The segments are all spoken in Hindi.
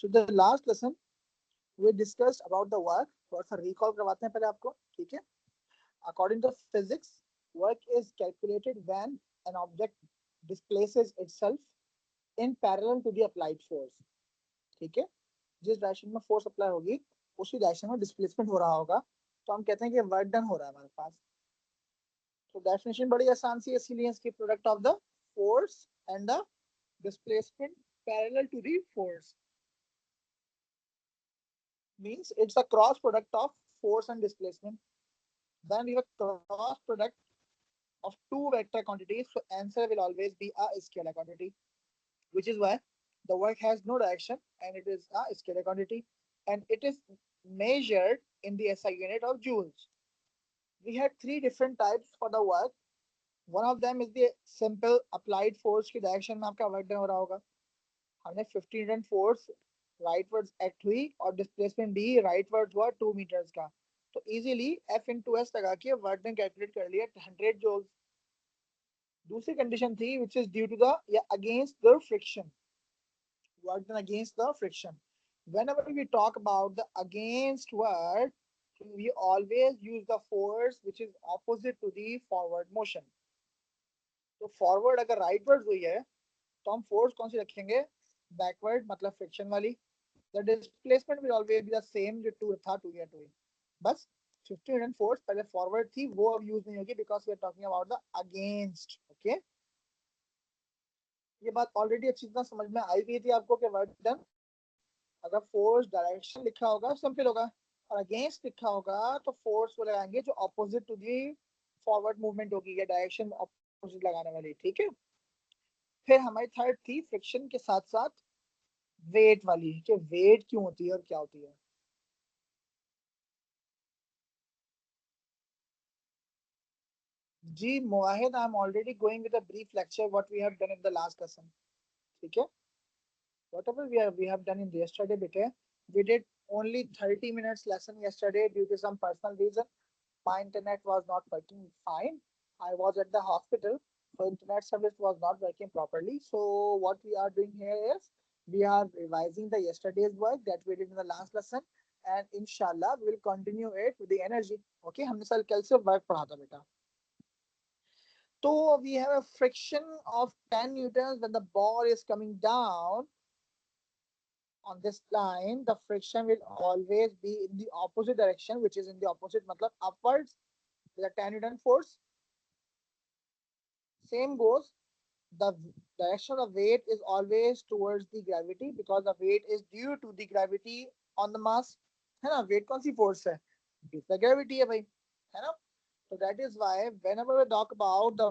So the last lesson we discussed about the work. थोड़ा सा recall करवाते हैं पहले आपको, ठीक है? According to physics, work is calculated when an object displaces itself in parallel to the applied force. ठीक है? जिस डायरेक्शन में फोर्स अप्लाई होगी उसी डायरेक्शन में डिस्प्लेसमेंट हो रहा होगा, तो हम कहते हैं कि वर्क डन हो रहा है हमारे पास. तो डेफिनेशन बड़ी आसान सी है, इसीलिए इसकी product of the force and the displacement parallel to the force means it's a cross product of force and displacement. Then we have cross product of two vector quantities, so answer will always be a scalar quantity, which is why the work has no direction and it is a scalar quantity, and it is measured in the SI unit of joules. We had three different types for the work. One of them is the simple applied force की डायरेक्शन में आपका वर्क डन हो रहा होगा. हमने 15 Newton फोर्स राइटवर्ड्स एक्ट हुई और डिस्प्लेसमेंट डी राइटवर्ड्स हुआ 2 मीटर्स का, तो इजीली F into S लगा के वर्क डन कैलकुलेट कर लिया 100 joules. दूसरी कंडीशन थी which is due to the या against the friction, work done against the friction. Whenever we talk about the against word, we always use the force which is opposite to the forward motion. तो फॉरवर्ड अगर राइटवर्ड हुई है तो हम फोर्स कौन सी रखेंगे? बैकवर्ड मतलब फ्रिक्शन वाली. The displacement will always be the same जो टू था, टू या टू. बस 50 Newton फोर्स पहले फॉरवर्ड थी, वो अब यूज नहीं होगी because we are talking about the against. Okay, ये बात ऑलरेडी अच्छी तरह समझ में आई गई थी आपको कि वर्क डन अगर फोर्स डायरेक्शन लिखा होगा सिंपल होगा, और अगेंस्ट लिखा होगा तो फोर्स वो लगाएंगे जो opposite to the forward movement होगी या डायरेक्शन ऑपोजिट लगाने वाली. ठीक है. फिर हमारी थर्ड थी फ्रिक्शन के साथ साथ वेट वाली, कि वेट क्यों होती है और क्या होती है. जी Muahid, I am already going with a brief lecture what we have done in the last lesson. ठीक है. Whatever we have done in yesterday, beta, we did only 30 minutes lesson yesterday due to some personal reason. My internet was not working fine. I was at the hospital, so internet service was not working properly. So what we are doing here is we are revising the yesterday's work that we did in the last lesson, and inshallah we will continue it with the energy. Okay, हमने कल से work पढ़ा था बेटा. So we have a friction of 10 newtons when the ball is coming down on this line. The friction will always be in the opposite direction, which is in the opposite matlab upwards with a 10 Newton force. Same goes, the direction of weight is always towards the gravity because the weight is due to the gravity on the mass. है ना, weight कौन सी force है? It's the gravity है भाई, है ना. So that is why whenever we talk about the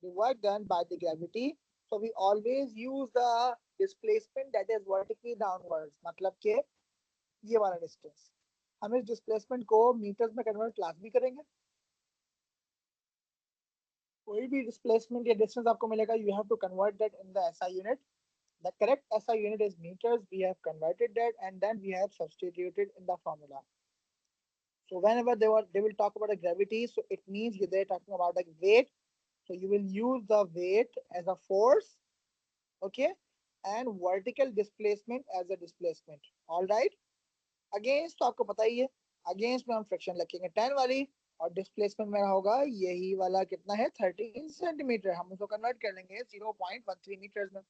work done by the gravity, so we always use the displacement that is vertically downwards. मतलब कि ये वाला डिस्टेंस, हम इस डिस्प्लेसमेंट को मीटर्स में कन्वर्ट क्लास भी करेंगे. कोई भी डिस्प्लेसमेंट या डिस्टेंस आपको मिलेगा, you have to convert that in the SI unit. The correct SI unit is metres. We have converted that and then we have substituted in the formula. So whenever they will talk about the gravity, so it means they're talking about the weight. So you will use the weight as a force, okay, and vertical displacement as a displacement. All right. Against तो आपको पता ही है, अगेंस्ट में हम फ्रिक्शन लिखेंगे 10 वाली, और डिस्प्लेसमेंट में होगा यही वाला कितना है 13 सेंटीमीटर. हम उसको कन्वर्ट कर लेंगे 0.13 मीटर्स में,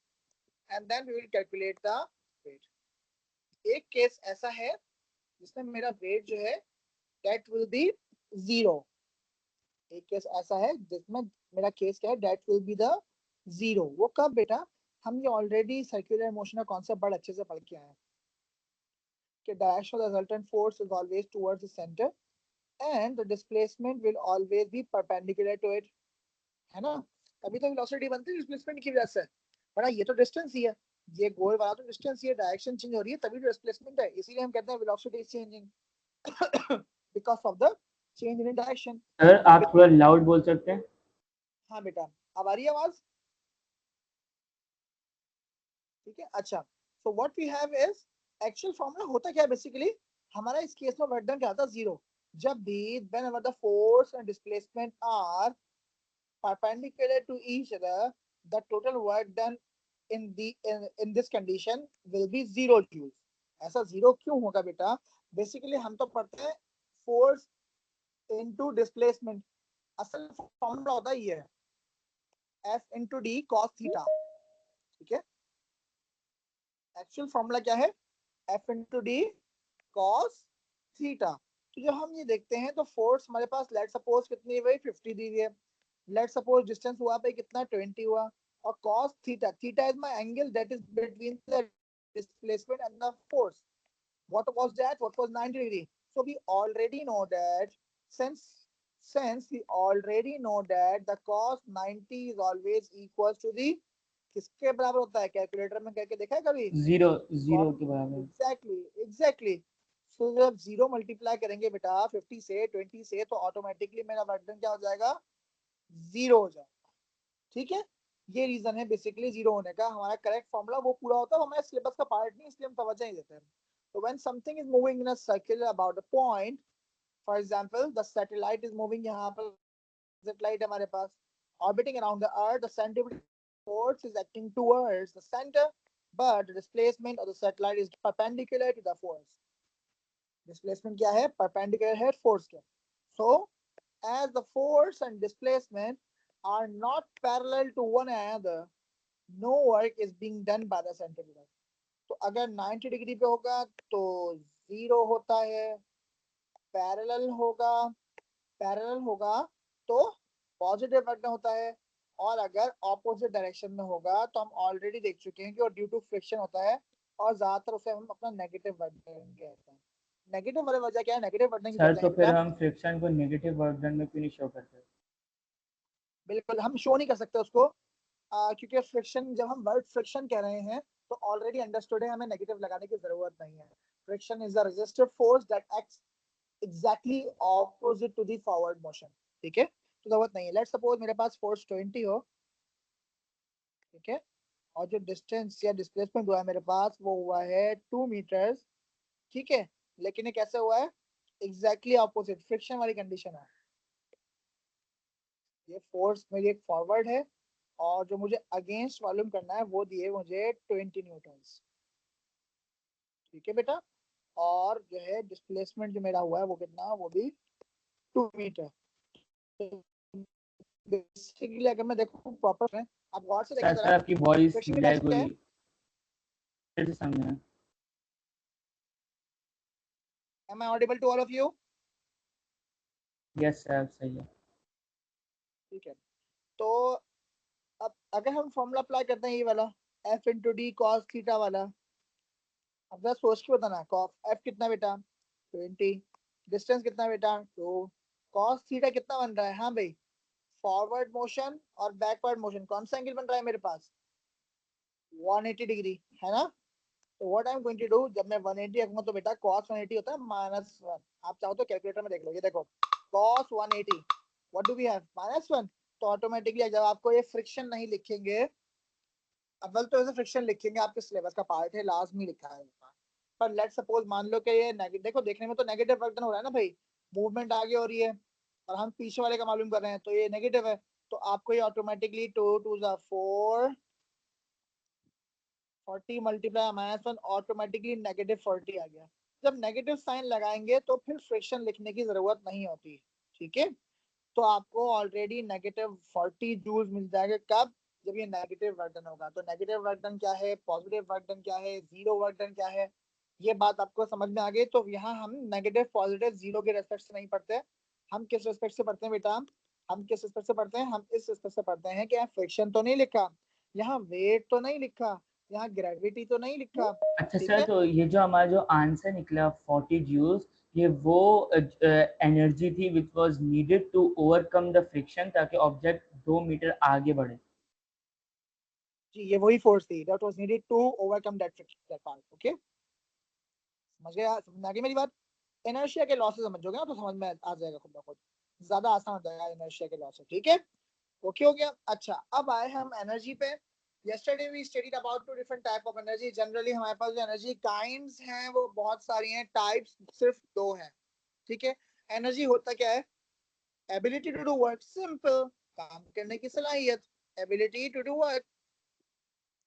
and then we will calculate the weight. एक केस ऐसा है जिसमें मेरा वेट जो है दैट विल बी 0. एक केस ऐसा है जिसमें मेरा केस क्या है, दैट विल बी द 0. वो कब बेटा? हम ये ऑलरेडी सर्कुलर मोशन का कॉन्सेप्ट बड़ा अच्छे से पढ़ के आए हैं कि direction of the resultant force is always towards the center and the displacement will always be perpendicular to it. है ना. तभी तो velocity बनती है displacement की वजह से. बड़ा ये तो distance ही है, ये गोल वाला तो distance ही है, direction change हो रही है तभी तो displacement है. इसीलिए हम कहते हैं velocity is changing because of the change in direction. Sir आप थोड़ा लाउड बोल सकते हैं? हाँ बेटा, अब आ रही है आवाज? ठीक है. अच्छा, so what we have is actual formula होता क्या है बेसिकली. हमारा इस केस में वर्क डन क्या आता है 0. जब भी whenever the force and displacement are perpendicular to each other, the total work done in this condition will be 0 joules. ऐसा 0 क्यों होगा बेटा? बेसिकली हम तो पढ़ते हैं फोर्स इनटू डिस्प्लेसमेंट, असल फॉर्मूला होता है ये F into D cos theta, ठीक है? एक्चुअल फॉर्मूला क्या है? F into D cos theta. तो जब हम ये देखते हैं तो फोर्स हमारे पास लेट सपोज कितनी हुई 50 दी हुई है, लेट सपोज डिस्टेंस हुआ पे कितना 20 हुआ, और cos theta, theta is my angle that is between the displacement and the force. What was that? What was 90 degree? So we already know that since we already know that the cos 90 is always equals to the, किसके बराबर होता है? कैलकुलेटर में करके देखा है कभी? जीरो, जीरो के बराबर। एग्जैक्टली. सो जब जीरो मल्टीप्लाई करेंगे बेटा 50 से 20 से, तो ऑटोमेटिकली मेरा वर्क डन क्या हो जाएगा? जीरो हो जाएगा. ठीक है, ये रीजन है बेसिकली जीरो होने का. हमारा करेक्ट फॉर्मूला वो पूरा होता है, हमारे सिलेबस का पार्ट नहीं, इसलिए हम तवज्जो नहीं देते हैं. So when something is moving in a circle about a point, for example, the satellite is moving, यहाँ पर satellite हमारे पास orbiting around the earth, the centripetal force is acting towards the center, but the displacement of the satellite is perpendicular to the force. Displacement क्या है? Perpendicular है force के. So as the force and displacement are not parallel to one another, no work is being done by the centripetal. तो अगर 90 डिग्री पे होगा तो जीरो होता है, पैरेलल होगा तो पॉजिटिव वर्क होता है, और अगर ऑपोजिट डायरेक्शन में होगा तो हम ऑलरेडी देख चुके हैं कि वो ड्यू टू फ्रिक्शन होता है, और ज्यादातर उसे हम अपना नेगेटिव वर्क कहते हैं. नेगेटिव वाली वजह क्या है? नेगेटिव वर्क की सर वजह तो है फिर बेटा, हम फ्रिक्शन को नेगेटिव वर्क डन में क्यों नहीं शो करते? बिल्कुल हम शो नहीं कर सकते उसको, क्योंकि फ्रिक्शन, जब हम वर्ड फ्रिक्शन कह रहे हैं तो ऑलरेडी अंडरस्टूड है, हमें नेगेटिव लगाने की जरूरत नहीं है. Friction is the resistive force that acts exactly opposite to the forward motion. ठीक है, तो जरूरत नहीं है. लेट्स सपोज मेरे पास फोर्स 20 हो, ठीक है, और जो डिस्टेंस या डिस्प्लेसमेंट हुआ है मेरे पास वो हुआ है 2 मीटर्स. ठीक है, लेकिन ये कैसे हुआ है? एग्जैक्टली ऑपोजिट फ्रिक्शन वाली कंडीशन है. ये फोर्स मेरी एक फॉरवर्ड है, और जो मुझे अगेंस्ट मालूम करना है वो दिए मुझे 20 न्यूटन्स. ठीक है बेटा, और जो है डिस्प्लेसमेंट जो मेरा हुआ है वो कितना, वो भी 2 मीटर. बेसिकली अगर मैं देखूं प्रॉपर में, आप गौर से देखें सर जरा, आपकी वॉइस फ्रिक्शन की लैग वैल्यू क्या हुई, है? फिर से समझना। Am I audible to all of you? Yes sir सही है। ठीक है, तो अब अगर हम फॉर्मूला अप्लाई करते हैं ये वाला F into D cos theta वाला, अब जरा सोच के बताना, कॉस एफ कितना बेटा 20, डिस्टेंस कितना बेटा 2, कॉस थीटा कितना बन रहा है? हाँ भाई, फॉरवर्ड मोशन और बैकवर्ड मोशन, कौन सा एंगल बन रहा है मेरे पास? 180 डिग्री, है ना? तो what I am going to do, जब मैं 180 रखूंगा तो बेटा cos 180 होता है -1. आप चाहो तो कैलकुलेटर में देख लो, ये देखो cos 180, what do we have -1. तो ऑटोमेटिकली जब आपको ये फ्रिक्शन नहीं लिखेंगे, अव्वल तो ऐसे फ्रिक्शन लिखेंगे, आपके सिलेबस का पार्ट है, लाजमी लिखा है, पर लेट सपोज मान लो कि ये नेगेटिव, देखो देखने में तो नेगेटिव वर्क हो रहा है ना भाई, मूवमेंट आगे हो रही है और हम पीछे वाले का मालूम कर रहे हैं, तो ये नेगेटिव है. तो आपको ये ऑटोमेटिकली 2 2 4 40 मल्टीप्लाई -1, ऑटोमेटिकली -40 आ गया. जब नेगेटिव साइन लगाएंगे तो फिर फ्रिक्शन लिखने की जरूरत नहीं होती. ठीक है, तो आपको ऑलरेडी -40 जूल्स मिल जाएगा. कब? जब ये नेगेटिव वर्क डन होगा. तो नेगेटिव वर्क डन क्या है, पॉजिटिव वर्क डन क्या है, जीरो वर्क डन क्या है, ये बात आपको समझ में आ गई. तो यहाँ हम नेगेटिव पॉजिटिव जीरो के रेस्पेक्ट से नहीं पढ़ते, हम किस रेस्पेक्ट से पढ़ते हैं बेटा? हम किस रेस्पेक्ट से पढ़ते हैं? हम इस रेस्पेक्ट से पढ़ते हैं कि फ्रिक्शन तो नहीं लिखा, यहाँ वेट तो नहीं लिखा, यहाँ ग्रेविटी तो नहीं लिखा. अच्छा ठीक सर, है, तो ये जो हमारा जो आंसर निकला 40 जूल्स, ये वो एनर्जी थी which was needed to overcome the friction, ताकि ऑब्जेक्ट 2 मीटर आगे बढ़े। जी ये वही फोर्स थी that was needed to overcome that friction, that part. Okay, समझ गया? समझ आ गई मेरी बात? इनर्शिया के लॉ से समझोगे ना तो समझ में आ जाएगा खुद ब खुद, ज्यादा आसान हो जाएगा इनर्शिया के लॉ से. ठीक है, ओके हो गया. अच्छा, अब आए हम एनर्जी पे. yesterday we studied about two different type of energy. Generally हमारे पास जो एनर्जी काइंड्स हैं वो बहुत सारी हैं, टाइप्स सिर्फ दो हैं. ठीक है, एनर्जी होता क्या है? Ability to do work, simple, काम करने की सलाहियत, एबिलिटी टू डू वर्क.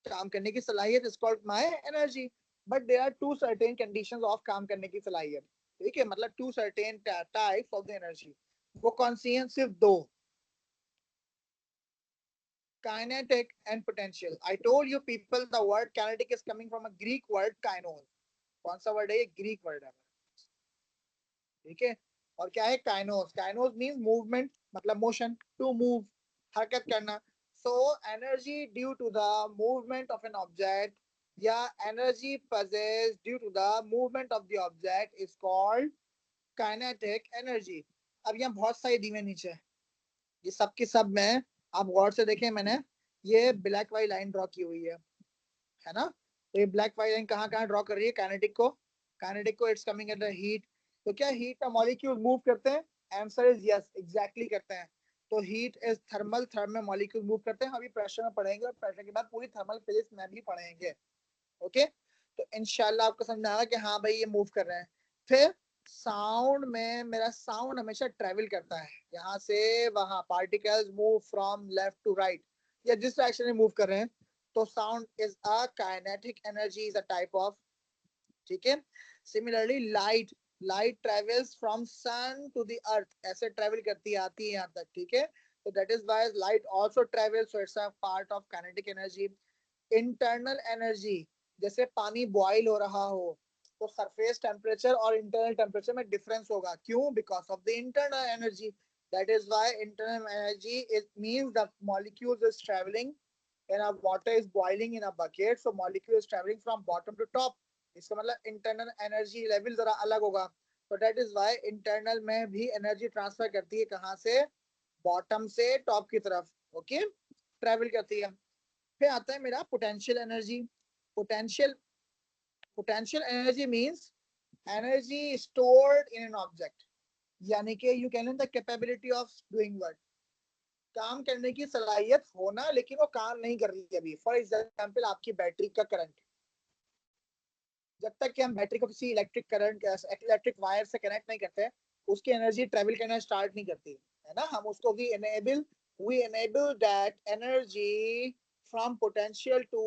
काम करने की सलाहियत is called my energy. But there are two certain conditions of काम करने की सलाहियत. ठीक है, मतलब two certain types of the energy. वो कौन सी हैं? सिर्फ दो, kinetic and potential. I told you people the word kinetic is coming from a Greek word kainos. कौन सा वर्ड है ये? ग्रीक वर्ड है. ठीक है, और क्या है? काइनोस. काइनोस मींस मूवमेंट, मतलब मोशन, टू मूव, हरकत करना. So energy due to the movement of an object या energy possessed due to the movement of the object is called kinetic energy. अब यहाँ बहुत सारी दी हुई नीचे, ये सब की सब में आप गौर से देखें, मैंने ये ब्लैक वाली लाइन ड्रॉ की हुई है ना. तो ये ब्लैक वाली लाइन कहाँ कहाँ ड्रॉ कर रही है? काइनेटिक को. काइनेटिक को it's coming at the heat. तो क्या हीट का मॉलिक्यूल मूव करते हैं? आंसर इज यस, एग्जैक्टली करते हैं. तो हीट इज थर्मल, थर्म में मॉलिक्यूल मूव करते हैं. अभी प्रेशर में पढ़ेंगे और प्रेशर के बाद पूरी थर्मल फिजिक्स में भी पढ़ेंगे. ओके, तो इंशाल्लाह आपको समझ में आएगा कि हाँ भाई ये मूव कर रहे हैं. फिर साउंड में मेरा साउंड हमेशा ट्रेवल करता है, यहाँ से वहां. Particles move from left to right, या जिस डायरेक्शन में मूव कर रहे हैं. तो sound is a kinetic energy, is a type of. ठीक है. Similarly light, light travels from sun to the earth, ऐसे ट्रेवल करती है, आती है यहाँ तक. ठीक है, तो that is why light also travels, so it's a part of kinetic energy. Internal energy, जैसे पानी बॉईल हो रहा हो तो सरफेस टेम्परेचर और इंटरनल टेम्परेचर में डिफरेंस होगा. क्यों? Because of the internal energy. That is why internal energy it means the molecules is travelling and our water is boiling in a bucket, so molecule is traveling from bottom to top. इसका मतलब इंटरनल एनर्जी लेवल जरा अलग होगा. तो दैट इज व्हाई इंटरनल में भी एनर्जी ट्रांसफर करती है. कहाँ से? बॉटम से टॉप की तरफ. ओके, ट्रेवल करती है. फिर आता है मेरा potential energy. Potential potential energy means energy stored in an object, यानी कि you can the capability of doing work, काम करने की सलाहियत होना, लेकिन वो काम नहीं कर रही है अभी. फॉर एग्जांपल आपकी बैटरी का करंट, जब तक कि हम बैटरी को किसी इलेक्ट्रिक करंट, इलेक्ट्रिक वायर से कनेक्ट नहीं करते, उसकी एनर्जी ट्रेवल करना स्टार्ट नहीं करती है ना. हम उसको we enable that energy from potential to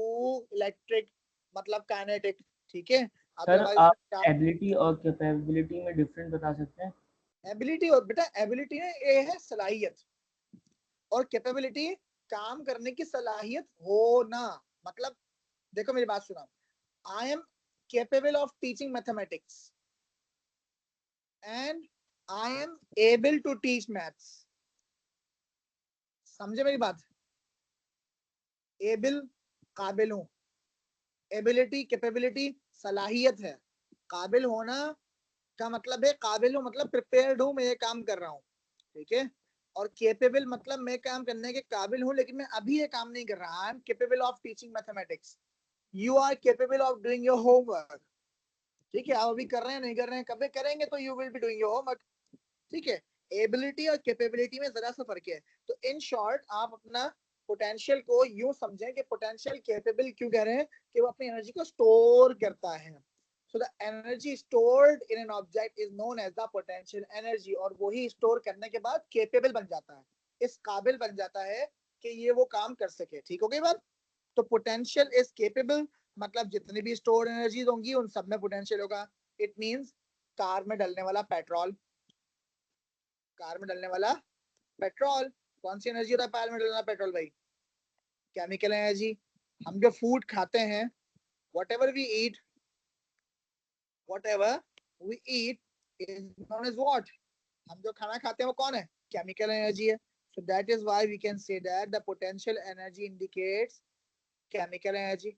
electric, मतलब काइनेटिक. ठीक है, सर अदरवाइज आप एबिलिटी और कैपेबिलिटी में डिफरेंस बता सकते हैं? एबिलिटी, और बेटा एबिलिटी ना ये है सलाहियत, और कैपेबिलिटी काम करने की सलाहियत होना. मतलब देखो मेरी बात सुना, I am capable of teaching mathematics and I am able to teach maths. समझे मेरी बात? एबल, काबिल हूं. एबिलिटी, कैपेबिलिटी सलाहियत है. काबिल होना का मतलब है, काबिल हूं मतलब प्रिपेयर्ड हूं, मैं ये काम कर रहा हूं. ठीक है, और केपेबल मतलब मैं काम करने के काबिल हूं, लेकिन मैं अभी ये काम नहीं कर रहा. I am capable of teaching mathematics. You are capable of doing your homework. ठीक है, आप अभी कर रहे हैं, नहीं कर रहे हैं, कभी करेंगे तो you will be doing your homework. ठीक है, एबिलिटी और कैपेबिलिटी में जरा सा फर्क है. तो इन शॉर्ट आप अपना पोटेंशियल को यूं समझें कि पोटेंशियल कैपेबल क्यों कह रहे हैं? कि वो अपनी एनर्जी को स्टोर करता है. So the energy stored in an object is known as the potential energy, और वही स्टोर करने के बाद कैपेबल बन जाता है, इस काबिल बन जाता है कि ये वो काम कर सके. ठीक हो गई बात? तो पोटेंशियल इज केपेबल, मतलब जितनी भी स्टोर एनर्जीज होंगी उन सब में पोटेंशियल होगा. इट मींस कार में डलने वाला पेट्रोल, कार में डलने वाला पेट्रोल, कौन सी एनर्जी होता है कार में डलना पेट्रोल भाई? Chemical energy. हम जो फूड खाते हैं, whatever we eat, whatever we eat is known as what? हम जो खाना खाते हैं वो कौन है? केमिकल एनर्जी है. So that is why we can say that the potential energy indicates chemical energy.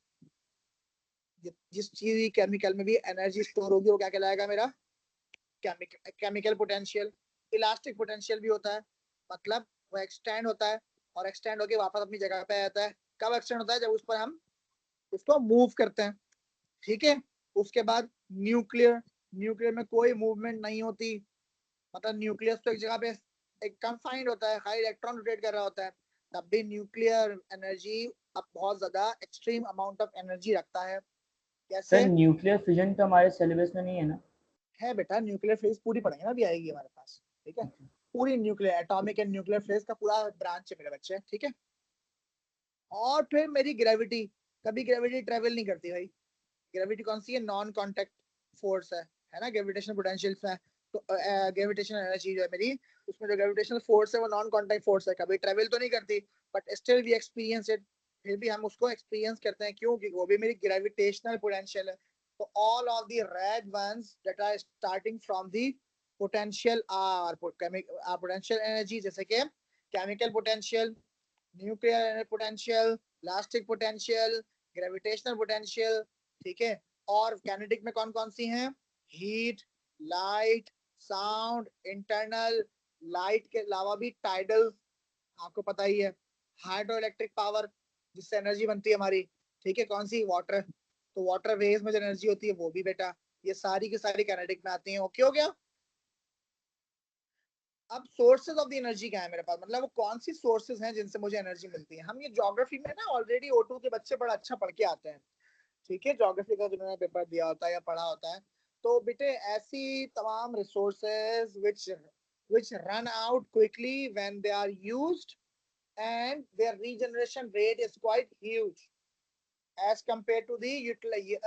जिस चीज केमिकल में भी एनर्जी स्टोर होगी वो क्या कहलाएगा मेरा? Chemical potential. इलास्टिक पोटेंशियल भी होता है, मतलब वो एक्सटेंड होता है और एक्सटेंड होके वापस अपनी जगह पे आ जाता है. कब एक्सटेंड होता है? जब उस पर हम उसको मूव करते हैं. ठीक है, उसके बाद न्यूक्लियर. न्यूक्लियर में कोई मूवमेंट नहीं होती, मतलब न्यूक्लियस तो एक जगह पे एक कंफाइंड होता है, खाली इलेक्ट्रॉन रोटेट कर रहा होता है. तब भी न्यूक्लियर एनर्जी अब बहुत ज्यादा एक्सट्रीम अमाउंट ऑफ एनर्जी रखता है. सर कैसे? न्यूक्लियर फिजन तो हमारे सिलेबस में नहीं है ना? है बेटा, न्यूक्लियर फेज पूरी पढ़ेंगे ना, अभी आएगी हमारे पास. ठीक है, पूरी nuclear atomic and nuclear phase का पूरा ब्रांच है मेरे बच्चे. ठीक है, और फिर मेरी ग्रेविटी. कभी ग्रेविटी ट्रेवल नहीं करती भाई। ग्रेविटी कौन सी है? नॉन कांटेक्ट फोर्स है ना ग्रेविटेशनल पोटेंशियल में। तो ग्रेविटेशनल एनर्जी जो है मेरी, उसमें जो ग्रेविटेशनल फोर्स है वो नॉन कांटेक्ट फोर्स है, कभी ट्रेवल तो नहीं करती, but still we experience it. फिर भी हम उसको एक्सपीरियंस करते हैं, क्यों? क्योंकि वो भी मेरी ग्रेविटेशनल पोटेंशियल है। तो all of the red ones that are starting from the potential are potential energy, जैसे कि chemical potential, nuclear potential, elastic potential, gravitational potential, ठीक है। और कैनेटिक में कौन कौन सी हैं? Heat, light, sound, internal. Light के अलावा भी टाइडल, आपको पता ही है। हाइड्रो इलेक्ट्रिक पावर, जिससे एनर्जी बनती है हमारी, ठीक है। कौन सी? वाटर। तो वाटर वेव्स में जो एनर्जी होती है वो भी बेटा, ये सारी की सारी कैनेटिक में आती हैं। ओके हो गया? अब सोर्सेज ऑफ द एनर्जी क्या है मेरे पास, मतलब वो कौन सी सोर्सेज हैं जिनसे मुझे एनर्जी मिलती है। हम ये ज्योग्राफी में ना ऑलरेडी O2 के बच्चे बड़ा अच्छा पढ़ के आते हैं, ठीक है। ज्योग्राफी का जिन्होंने पेपर दिया होता है या पढ़ा होता है, तो बेटे ऐसी तमाम resources which run out quickly when they are used and their regeneration rate is quite huge as compared to the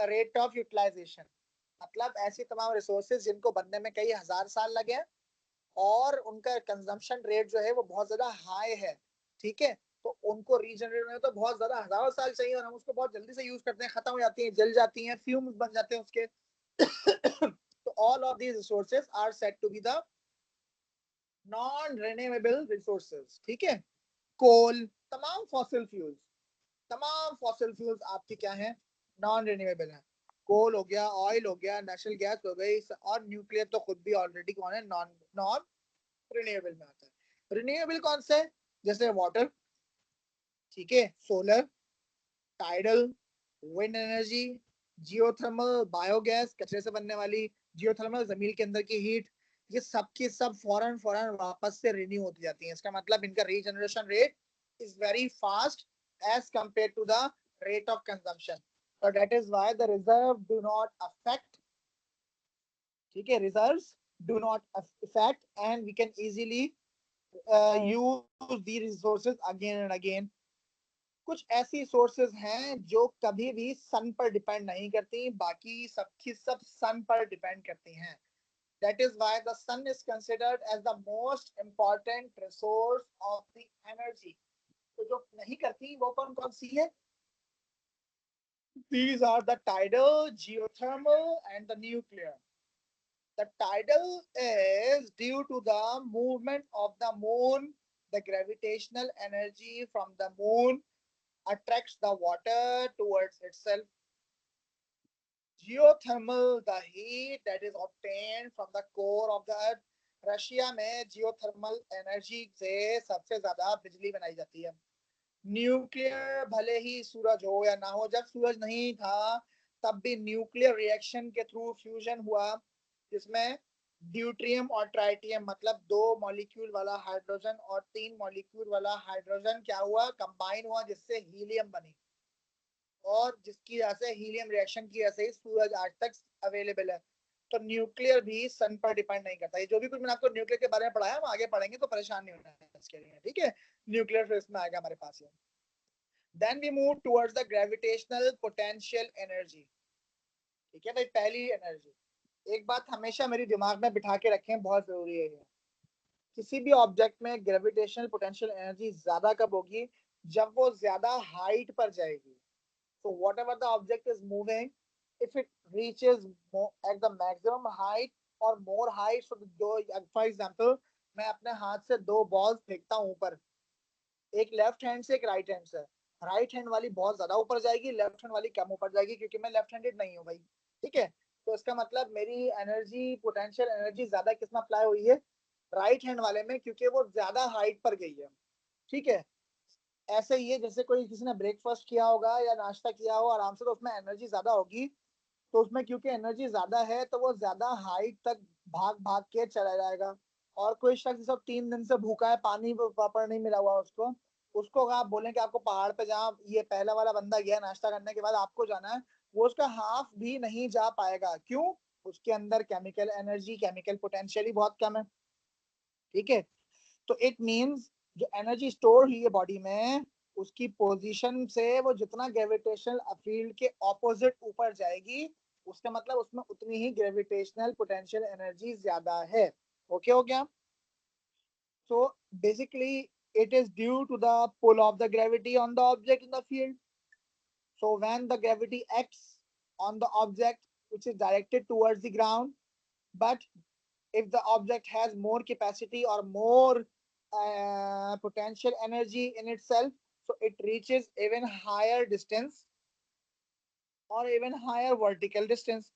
rate of utilization। मतलब ऐसी तमाम रिसोर्सेज जिनको बनने में कई हजार साल लगे हैं और उनका कंजम्पशन रेट जो है वो बहुत ज्यादा हाई है, ठीक है। तो उनको रीजनरेट में तो बहुत ज्यादा हजारों साल चाहिए, और हम उसको बहुत जल्दी से यूज करते हैं, खत्म हो जाती है, जल जाती हैं, फ्यूम्स बन जाते हैं उसके। तो all of these resources are said to be the non renewable resources, ठीक है। कोल, तमाम फॉसिल फ्यूल्स, तमाम फॉसिल फ्यूल्स आपके क्या है? नॉन रिन्यूएबल है। कोल हो गया, ऑयल हो गया, नेचुरल गैस हो गई, और न्यूक्लियर तो खुद भी ऑलरेडी कौन है? नॉन नॉन रिन्यूएबल में आता है। रिन्यूएबल कौन से? जैसे वाटर, ठीक है, solar, tidal, wind energy, geothermal, biogas कचरे से बनने वाली, जियोथर्मल जमीन के अंदर की हीट, ये सब की सब फौरन फौरन वापस से रिन्यू होती जाती है। इसका मतलब इनका regeneration rate is very fast as compare to the rate of consumption. So that is why the reserve do not affect, ठीक है, reserves do not affect and we can easily use the resources again and again। कुछ ऐसी सोर्सेज हैं जो कभी भी सन पर डिपेंड नहीं करती, बाकी सबकी सब सन पर डिपेंड करती हैं। That is why the sun is considered as the most important resource of the energy. तो जो नहीं करती वो कौन कौन सी है? These are the tidal, geothermal and the nuclear। The tidal is due to the movement of the moon, the gravitational energy from the moon attracts the water towards itself। Geothermal, the heat that is obtained from the core of the earth। Russia में जियोथर्मल एनर्जी से सबसे ज्यादा बिजली बनाई जाती है। न्यूक्लियर, भले ही सूरज हो या ना हो, जब सूरज नहीं था तब भी न्यूक्लियर रिएक्शन के थ्रू फ्यूजन हुआ, जिसमें ड्यूट्रियम और ट्राइटियम, मतलब 2 मॉलिक्यूल वाला हाइड्रोजन और 3 मॉलिक्यूल वाला हाइड्रोजन क्या हुआ? कंबाइन हुआ, जिससे हीलियम बनी, और जिसकी वजह से हीलियम रिएक्शन की वजह से सूरज आज तक अवेलेबल है। तो न्यूक्लियर भी सन पर डिपेंड नहीं करता। ये जो भी कुछ मैंने आपको न्यूक्लियर के बारे में पढ़ाया, हम आगे पढ़ेंगे तो परेशान नहीं होना है इसके लिए, ठीक है। न्यूक्लियर फिर इसमें आएगा हमारे पास। Then we move towards the gravitational potential energy, ठीक है भाई। पहली एनर्जी, एक बात हमेशा मेरी दिमाग में बिठा के रखें, बहुत जरूरी है ये। किसी भी ऑब्जेक्ट में ग्रेविटेशनल पोटेंशियल एनर्जी ज्यादा कब होगी? जब वो ज्यादा हाइट पर जाएगी। So whatever the object is moving, if it reaches at the maximum height or more height, so for example, मैं अपने हाथ से 2 बॉल्स फेंकता हूँ ऊपर, एक लेफ्ट हैंड से एक राइट हैंड से। राइट हैंड वाली बहुत ज्यादा ऊपर जाएगी, लेफ्ट हैंड वाली कम ऊपर जाएगी, क्योंकि मैं लेफ्ट हैंडेड नहीं हूँ भाई, ठीक है। तो इसका मतलब मेरी एनर्जी, पोटेंशियल एनर्जी ज्यादा किसमें अप्लाई हुई है? राइट हैंड वाले में, क्योंकि वो ज्यादा हाइट पर गई है, ठीक है। ऐसे ही है, जैसे कोई किसी ने ब्रेकफास्ट किया होगा या नाश्ता किया हो आराम से, तो उसमें एनर्जी ज्यादा होगी। तो उसमें क्योंकि एनर्जी ज्यादा है तो वो ज्यादा हाइट तक भाग भाग के चला जाएगा। और कोई शख्स सब 3 दिन से भूखा है, पानी प्रॉपर नहीं मिला हुआ उसको, उसको अगर आप बोलें कि आपको पहाड़ पे जहाँ ये पहला वाला बंदा गया नाश्ता करने के बाद आपको जाना है, वो उसका हाफ भी नहीं जा पाएगा। क्यों? उसके अंदर केमिकल एनर्जी, केमिकल पोटेंशियल ही बहुत कम है, ठीक है। तो इट मीन्स जो एनर्जी स्टोर हुई है बॉडी में, उसकी पोजीशन से वो जितना ग्रेविटेशनल फील्ड के ऑपोजिट ऊपर जाएगी, उसका मतलब उसमें उतनी ही ग्रेविटेशनल पोटेंशियल एनर्जी ज्यादा है। ओके हो गया? So basically it is due to the pull of the gravity on the object in the field. So when the gravity acts on the object which is directed towards the ground, but if the object has more capacity or more potential energy in itself, so it reaches even higher distance or even higher vertical distance.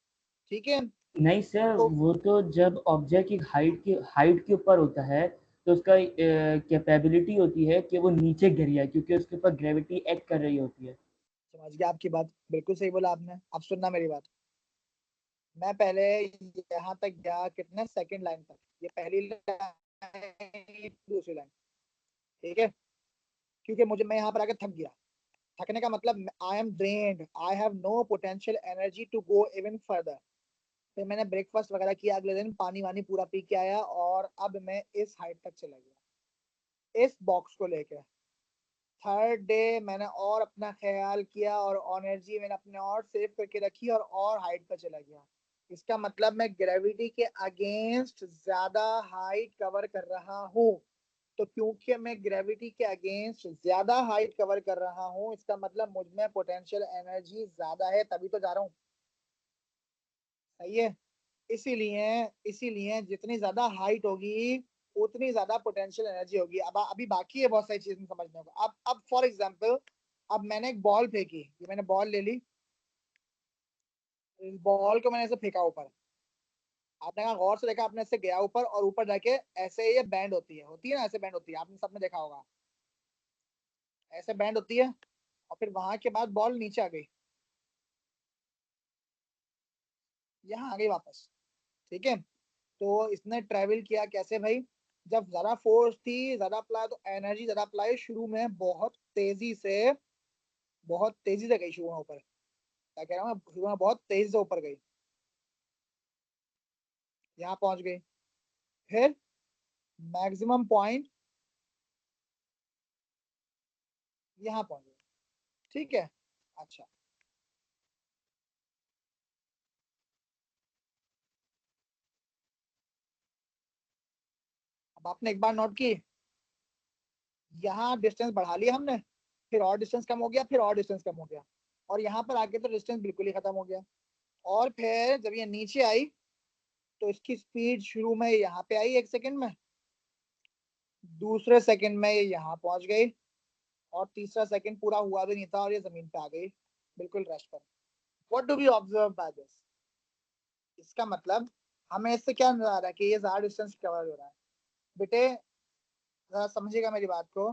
ठीक है? नहीं सर, तो वो तो जब ऑब्जेक्ट की हाइट के ऊपर होता है तो उसका कैपेबिलिटी होती है कि वो नीचे गिर जाए, क्योंकि उसके ऊपर ग्रेविटी एक्ट कर रही होती है। समझ गया आपकी बात, बिल्कुल सही बोला आपने। अब सुनना मेरी बात। मैं पहले यहाँ तक गया कितने सेकंड लाइन तक, ये पहली लाइन दूसरी लाइन, ठीक है? क्योंकि मुझे मैं यहाँ पर आके थक गया। थकने का मतलब I am drained, I have no potential energy to go even further. फिर मैंने ब्रेकफास्ट वगैरह किया, अगले दिन पानी वानी पूरा पी के आया, और अब मैं इस हाइट तक चला गया इस बॉक्स को लेके। थर्ड डे मैंने और अपना ख्याल किया और एनर्जी मैंने अपने और सेव करके रखी और हाइट पर चला गया। इसका मतलब मैं ग्रेविटी के अगेंस्ट ज्यादा हाइट कवर कर रहा हूँ। तो क्योंकि मैं ग्रेविटी के अगेंस्ट ज्यादा हाइट कवर कर रहा हूँ, इसका मतलब मुझ में पोटेंशियल एनर्जी ज्यादा है, तभी तो जा रहा हूँ। सही है? इसीलिए इसीलिए जितनी ज्यादा हाइट होगी उतनी ज्यादा पोटेंशियल एनर्जी होगी। अब अभी बाकी है बहुत सारी चीजें समझने को। अब फॉर एग्जांपल, अब मैंने एक बॉल फेंकी, ये मैंने बॉल ले ली, इस बॉल को मैंने ऐसे फेंका ऊपर। आपने कहा गौर से देखा, आपने इससे गया ऊपर और ऊपर जाके ऐसे ये बैंड होती है ना, ऐसे बैंड होती है, आपने सबने देखा होगा, ऐसे बैंड होती है। और फिर वहां के बाद बॉल नीचे आ गई, यहाँ आ गई वापस। ठीक है? तो इसने ट्रेवल किया कैसे भाई? जब ज्यादा फोर्स थी, ज्यादा अप्लाई, तो एनर्जी ज्यादा अप्लाई शुरू में बहुत तेजी से गई शुरू में ऊपर। क्या कह रहा हूँ मैं? शुरू में बहुत तेजी से ऊपर गई, यहाँ पहुंच गई। फिर मैक्सिमम पॉइंट यहाँ पहुंच गई। ठीक है? अच्छा, अब आपने एक बार नोट की, यहाँ डिस्टेंस बढ़ा लिया हमने, फिर और डिस्टेंस कम हो गया, फिर और डिस्टेंस कम हो गया, और यहाँ पर आके तो डिस्टेंस बिल्कुल ही खत्म हो गया। और फिर जब ये नीचे आई तो इसकी स्पीड शुरू में यहाँ पे आई 1 सेकंड में, दूसरे सेकंड में ये यहाँ पहुंच गई, और तीसरा सेकंड पूरा हुआ भी नहीं था और ये जमीन पे आ गई बिल्कुल रेस्ट पर। What do we observe by this? इसका मतलब हमें इससे क्या नजर आ रहा है कि ये ज्यादा डिस्टेंस कवर हो रहा है। बेटे जरा समझिएगा मेरी बात को,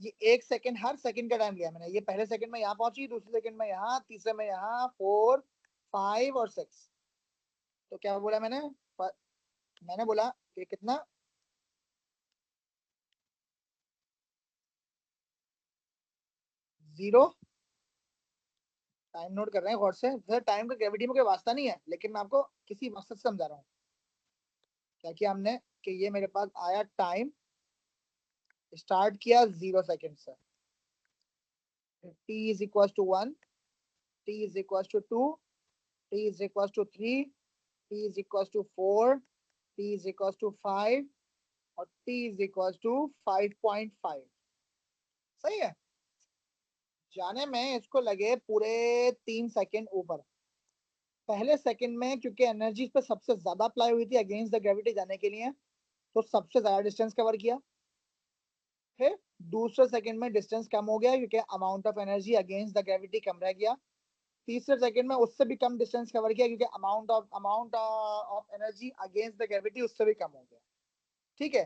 ये 1 सेकंड, हर सेकंड का टाइम लिया मैंने। ये पहले सेकंड में यहाँ पहुंची, दूसरे सेकंड में यहाँ, तीसरे में यहाँ, 4, 5 और 6। तो क्या बोला मैंने? मैंने बोला कि कितना, 0। टाइम नोट कर रहे हैं गौर से सर, टाइम का ग्रेविटी में कोई वास्ता नहीं है, लेकिन मैं आपको किसी मकसद से समझा रहा हूँ। क्या किया हमने कि ये मेरे पास आया टाइम, स्टार्ट किया 0 सेकंड से, T is equal to 1, T is equal to 2, T is equal to 3, T is equal to 4, T is equal to 5, और टी इज इक्वल टू 5.5। सही है? जाने में इसको लगे पूरे 3 सेकंड ऊपर। पहले सेकंड में क्योंकि एनर्जी इस पर सबसे ज्यादा अप्लाई हुई थी अगेंस्ट द ग्रेविटी जाने के लिए, तो सबसे ज्यादा डिस्टेंस कवर किया। फिर दूसरे सेकंड में डिस्टेंस कम हो गया क्योंकि amount of energy against the gravity कम रह गया। तीसरे सेकंड में उससे भी कम डिस्टेंस कवर किया क्योंकि amount of energy against the gravity उससे भी कम हो गया। ठीक है?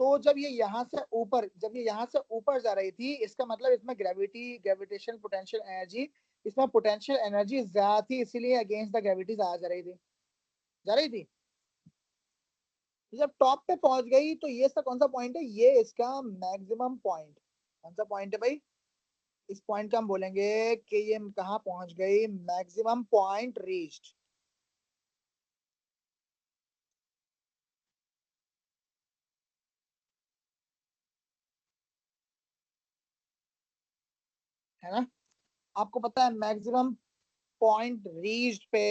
तो जब ये यहाँ से ऊपर जा रही थी, इसका मतलब इसमें ग्रेविटेशन पोटेंशियल एनर्जी, इसमें पोटेंशियल एनर्जी ज्यादा थी, इसीलिए अगेंस्ट द ग्रेविटी ज्यादा जा रही थी। जब टॉप पे पहुंच गई तो ये इसका कौन सा पॉइंट है? ये इसका मैक्सिमम पॉइंट। कौन सा पॉइंट है भाई? इस पॉइंट का हम बोलेंगे कि ये कहाँ पहुंच गई, मैक्सिमम पॉइंट रीच्ड। है ना। आपको पता है मैक्सिमम पॉइंट रीच्ड पे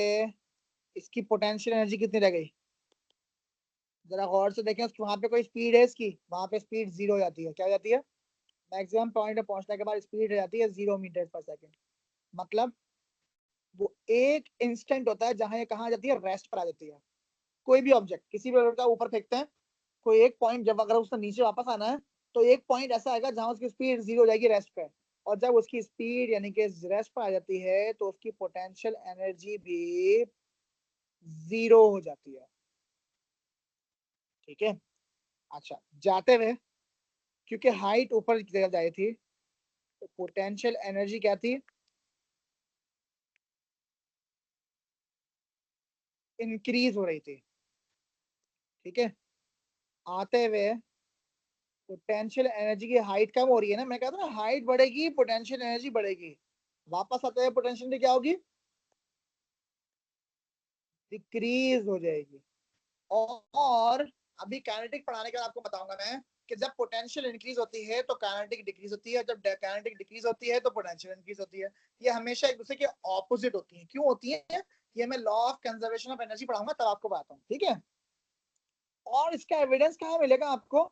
इसकी पोटेंशियल एनर्जी कितनी रह गई, जरा गौर से देखें। वहां पे कोई स्पीड है इसकी, वहां पे स्पीड जीरो हो जाती है। क्या हो जाती है, मैक्सिमम पॉइंट पे पहुंचने के बाद स्पीड हो जाती है 0 मीटर पर सेकेंड। मतलब वो एक इंस्टेंट होता है जहां ये कहाँ आ जाती है, रेस्ट पर आ जाती है। कोई भी ऑब्जेक्ट किसी भी ऑब्जेक्ट का ऊपर फेंकते हैं, कोई एक पॉइंट जब अगर उसको नीचे वापस आना है तो एक पॉइंट ऐसा आएगा जहां उसकी स्पीड जीरो हो जाएगी रेस्ट पे। और जब उसकी स्पीड यानी कि रेस्ट पर आ जाती है तो उसकी पोटेंशियल एनर्जी भी जीरो हो जाती है। ठीक है। अच्छा, जाते हुए क्योंकि हाइट ऊपर की तरफ जाई थी तो पोटेंशियल एनर्जी क्या थी, इंक्रीज हो रही थी। ठीक है। आते हुए पोटेंशियल एनर्जी की हाइट कम हो रही है ना, मैं कहता हूँ ना हाइट बढ़ेगी पोटेंशियल एनर्जी बढ़ेगी। वापस आते हुए पोटेंशियल एनर्जी क्या होगी, डिक्रीज हो जाएगी। और अभी काइनेटिक पढ़ाने के बाद आपको बताऊंगा मैं कि जब पोटेंशियल इंक्रीज होती है तो काइनेटिक डिक्रीज होती है, जब काइनेटिक डिक्रीज होती है तो पोटेंशियल इंक्रीज होती है। ये हमेशा एक दूसरे के ऑपोजिट होती है। क्यों होती है, ये मैं law of conservation of energy पढ़ाऊंगा तब आपको बताता हूँ। ठीक है। और इसका एविडेंस कहाँ मिलेगा आपको,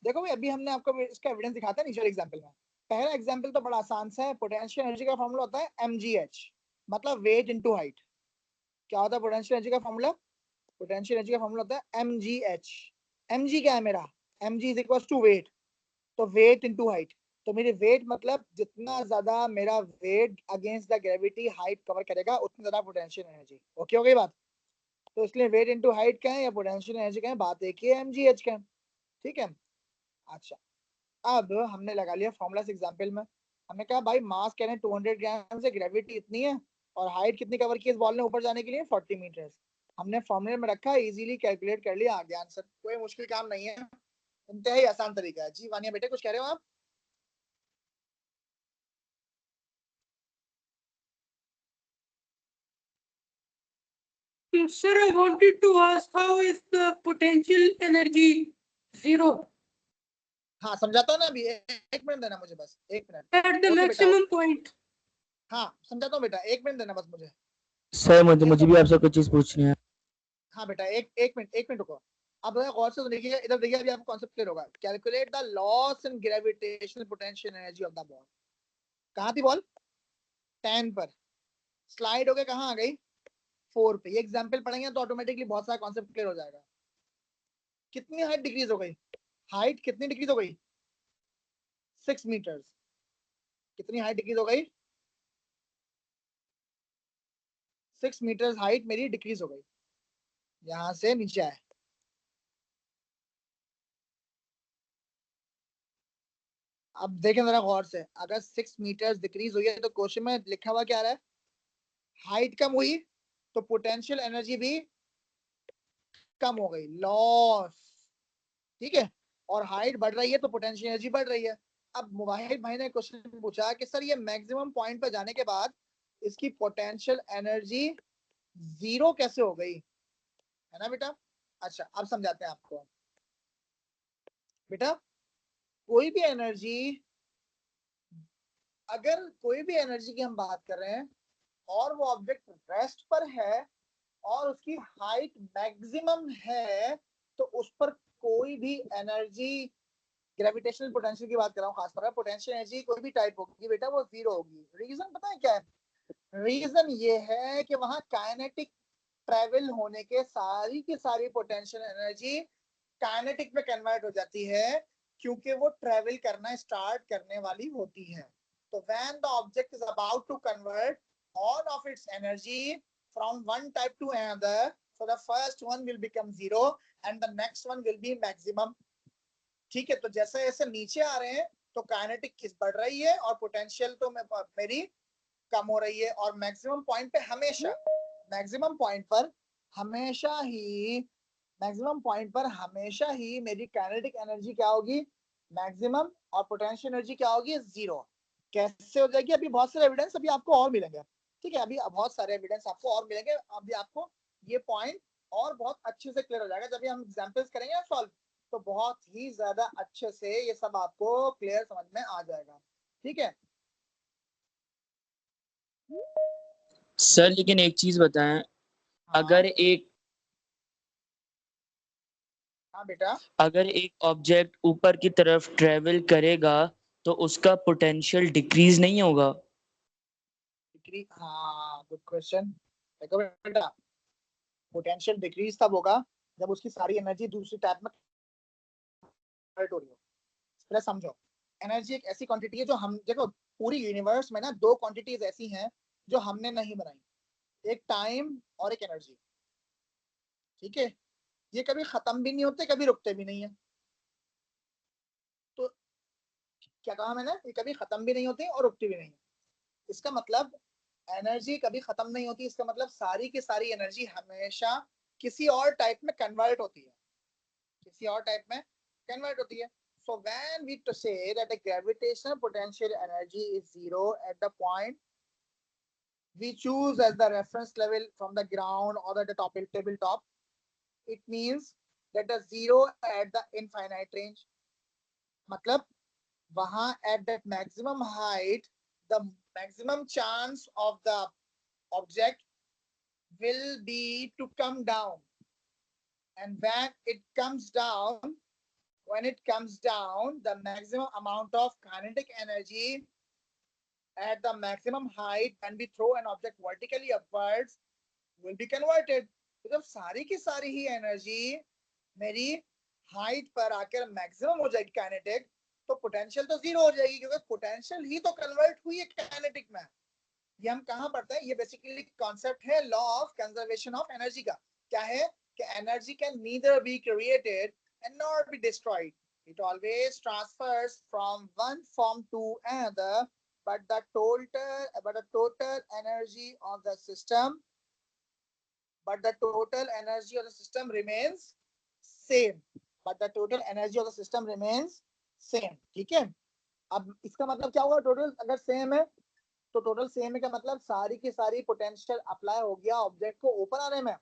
देखो भाई अभी हमने आपको इसका एविडेंस दिखाता है नीचे एग्जाम्पल में। पहला एग्जाम्पल तो बड़ा आसान सा है, पोटेंशियल एनर्जी का फॉर्मूला होता है mgh, मतलब वेट इनटू हाइट। क्या होता है पोटेंशियल एनर्जी का फॉर्मूला, पोटेंशियल एनर्जी का फॉर्मूला होता है mgh। mg क्या है मेरा, mg is equal to weight, तो वेट इनटू हाइट। तो मेरी वेट मतलब जितना ज्यादा मेरा weight against the gravity height cover करेगा उतनी ज्यादा पोटेंशियल एनर्जी। ओके हो गई बात। तो इसलिए वेट इनटू हाइट क्या है या पोटेंशियल एनर्जी क्या है, बात एक ही है, mgh का है। ठीक है। अच्छा, अब हमने लगा लिया फॉर्मूला से एग्जांपल में। हमने कहा भाई मास कह रहे हैं 200 ग्राम से, ग्रेविटी इतनी है और हाइट कितनी कवर की इस बॉल ने ऊपर जाने के लिए 40 मीटर। हमने फॉर्मूले में रखा, इजीली कैलकुलेट कर लिया, आ गया आंसर। कोई मुश्किल काम नहीं है, इंतहाई आसान तरीका है। जी वानिया बेटे कुछ कह रहे हो आप। Sir, I wanted to ask how is the potential energy zero हाँ समझाता हूँ ना अभी, एक मिनट देना मुझे, बस एक मिनट। at the ओके बेटा, maximum point? हाँ समझाता हूँ बेटा, एक मिनट देना बस मुझे। सर मुझे ये मुझे सब भी आपसे कुछ चीज पूछनी है। हाँ बेटा, एक मिनट रुको। अब जरा गौर से देखिएगा, इधर देखिए, अभी आपको कॉन्सेप्ट क्लियर होगा। Calculate the loss in gravitational potential energy of the ball. कहाँ थी बॉल, 10 पर, स्लाइड होके कहाँ आ गई, 4 पे। ये एग्जांपल पढ़ेंगे तो ऑटोमेटिकली बहुत सारा कॉन्सेप्ट क्लियर हो जाएगा। कितनी हाइट डिक्रीज हो गई, हाइट कितनी डिक्रीज हो गई, 6 मीटर्स। कितनी हाइट डिक्रीज हो गई, 6 मीटर्स हाइट मेरी डिक्रीज हो गई, यहां से नीचे आए। अब देखें जरा गौर से, अगर 6 मीटर्स डिक्रीज हुई है तो क्वेश्चन में लिखा हुआ क्या रहा है, हाइट कम हुई तो पोटेंशियल एनर्जी भी कम हो गई, लॉस। ठीक है। और हाइट बढ़ रही है तो पोटेंशियल एनर्जी बढ़ रही है। अब मुवाहिद भाई ने क्वेश्चन पूछा कि सर ये मैक्सिमम पॉइंट पर जाने के बाद इसकी पोटेंशियल एनर्जी जीरो कैसे हो गई, है ना बेटा। अच्छा अब समझाते हैं आपको। बेटा कोई भी एनर्जी, अगर कोई भी एनर्जी की हम बात कर रहे हैं और वो ऑब्जेक्ट रेस्ट पर है और उसकी हाइट मैक्सिमम है, तो उस पर कोई भी एनर्जी, ग्रेविटेशनल पोटेंशियल की बात कर रहा हूँ खासतौर पर, पोटेंशियल एनर्जी कोई भी टाइप होगी बेटा वो जीरो होगी। रीजन पता है क्या है, रीजन ये है कि वहां काइनेटिक ट्रेवल होने के सारी की सारी पोटेंशियल एनर्जी काइनेटिक में कन्वर्ट हो जाती है, क्योंकि वो ट्रेवल करना स्टार्ट करने वाली होती है। तो when the object is about to convert all of its energy from one type to another, so the first one will become zero and the next one will be maximum। ठीक है। तो जैसे जैसे नीचे आ रहे हैं तो काइनेटिक किस बढ़ रही है और पोटेंशियल तो मेरी कम हो रही है। और मैक्सिमम पॉइंट पे हमेशा, मैक्सिमम पॉइंट पर हमेशा ही, मैक्सिमम पॉइंट पर हमेशा ही मेरी काइनेटिक एनर्जी क्या होगी, मैक्सिमम, और पोटेंशियल एनर्जी क्या होगी, जीरो। कैसे हो जाएगी, अभी बहुत सारे एविडेंस अभी आपको और मिलेंगे। ठीक है, अभी बहुत सारे एविडेंस आपको और मिलेंगे। अभी आपको ये पॉइंट और बहुत अच्छे से क्लियर हो जाएगा जब हम एग्जाम्पल्स करेंगे ना सॉल्व, तो बहुत ही ज्यादा अच्छे से ये सब आपको क्लियर समझ में आ जाएगा। ठीक है। सर लेकिन एक चीज बताएं, अगर एक हाँ बेटा, अगर एक ऑब्जेक्ट ऊपर की तरफ ट्रेवल करेगा तो उसका पोटेंशियल डिक्रीज नहीं होगा? डिक्रीज, हाँ गुड क्वेश्चन। देखो बेटा, पोटेंशियल डिक्रीज तब होगा जब उसकी सारी एनर्जी दूसरी टाइप में कन्वर्ट हो रही हो। पहले समझो, एनर्जी एक ऐसी क्वांटिटी है जो हम देखो, पूरी यूनिवर्स में ना दो क्वांटिटीज ऐसी हैं जो हमने नहीं बनाई, एक टाइम और एक एनर्जी। ठीक है, ये कभी खत्म भी नहीं होते, कभी रुकते भी नहीं है। तो क्या कहा मैंने, ये कभी खत्म भी नहीं होते और रुकते भी नहीं है। इसका मतलब एनर्जी कभी खत्म नहीं होती, इसका मतलब सारी की सारी एनर्जी हमेशा किसी और टाइप में कन्वर्ट होती है, किसी और टाइप में कन्वर्ट होती है। So when we to say that the gravitational potential energy is zero at the point we choose as the reference level from the ground or the tabletop, it means that the zero at the infinite range. मतलब वहां at that maximum height, the maximum chance of the object will be to come down, and when it comes down, the maximum amount of kinetic energy at the maximum height when we throw an object vertically upwards will be converted. तो जब सारी की सारी ही एनर्जी मेरी हाइट पर आकर मैक्सिमम हो जाएगी काइनेटिक, तो पोटेंशियल तो जीरो हो जाएगी, क्योंकि पोटेंशियल ही तो कन्वर्ट हुई है काइनेटिक में। ये हम कहाँ पढ़ते हैं, ये बेसिकली कॉन्सेप्ट है law of conservation of energy का। क्या है कि energy can neither be created and not be destroyed, it always transfers from one form to another, but the total energy of the system remains same. ठीक है, अब इसका मतलब क्या होगा, टोटल अगर सेम है तो टोटल सेम है का मतलब सारी की सारी पोटेंशियल अप्लाई हो गया ऑब्जेक्ट को ऊपर आने में।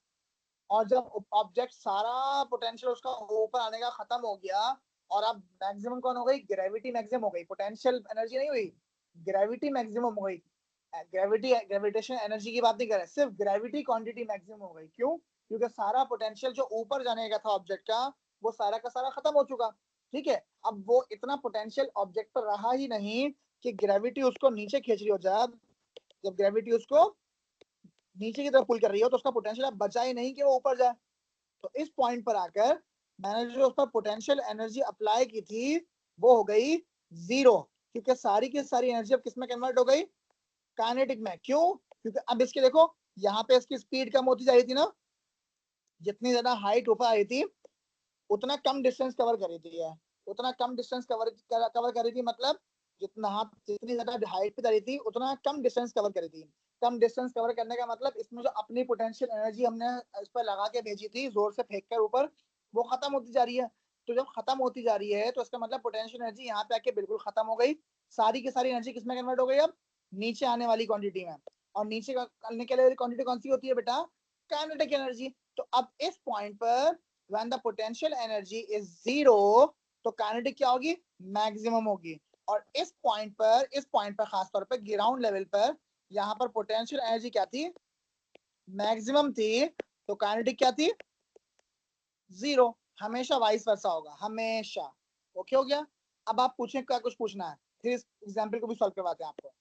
और जब ऑब्जेक्ट सारा पोटेंशियल उसका ऊपर आने का खत्म हो गया और अब मैक्सिमम कौन हो गई, ग्रेविटी मैक्सिमम हो गई, पोटेंशियल एनर्जी नहीं हुई, ग्रेविटी मैक्सिमम हो गई। ग्रेविटेशन एनर्जी की बात नहीं कर रहे, सिर्फ ग्रेविटी क्वांटिटी मैक्सिमम हो गई। क्यों? क्योंकि सारा पोटेंशियल जो ऊपर जाने का था ऑब्जेक्ट का, वो सारा का सारा खत्म हो चुका। ठीक है, अब वो इतना पोटेंशियल ऑब्जेक्ट पर रहा ही नहीं कि ग्रेविटी उसको नीचे खींच रही हो जाए। जब ग्रेविटी उसको नीचे की तरफ पुल कर रही हो तो उसका पोटेंशियल अब बचा ही नहीं कि वो ऊपर जाए। तो इस पॉइंट पर आकर मैंने जो उस पर पोटेंशियल एनर्जी अप्लाई की थी वो हो गई जीरो, क्योंकि सारी की सारी एनर्जी अब किस में कन्वर्ट हो गई, काइनेटिक में। क्यों? क्योंकि अब इसके देखो, यहाँ पे इसकी स्पीड कम होती जा रही थी ना, जितनी ज्यादा हाइट ऊपर आ रही थी उतना कम डिस्टेंस कवर कर रही थी है, उतना कम डिस्टेंस कवर कर रही थी, मतलब जितनी ज्यादा हाइट पे जा रही थी उतना कम डिस्टेंस कवर कर रही थी। कम डिस्टेंस कवर करने का मतलब इसमें जो अपनी पोटेंशियल एनर्जी हमने इस पर लगा के भेजी थी जोर से फेंक कर ऊपर, वो खत्म होती जा रही है। तो जब खत्म होती जा रही है तो इसका मतलब पोटेंशियल एनर्जी यहाँ पे आके बिल्कुल खत्म हो गई। सारी की सारी एनर्जी किसमें कन्वर्ट हो गई, अब नीचे आने वाली क्वांटिटी में। और नीचे आने के लिए क्वांटिटी कौन सी होती है बेटा, काइनेटिक एनर्जी। तो अब इस पॉइंट पर when the potential energy is zero, तो काइनेटिक क्या होगी, मैक्सिमम होगी। और इस पॉइंट पर खासतौर पर ग्राउंड लेवल पर यहाँ पर पोटेंशियल एनर्जी क्या थी, मैक्सिमम थी, तो काइनेटिक क्या थी, जीरो। हमेशा वाइस वर्सा होगा, हमेशा। ओके हो गया? अब आप पूछें, क्या कुछ पूछना है, फिर इस एग्जाम्पल को भी सॉल्व करवाते हैं आपको।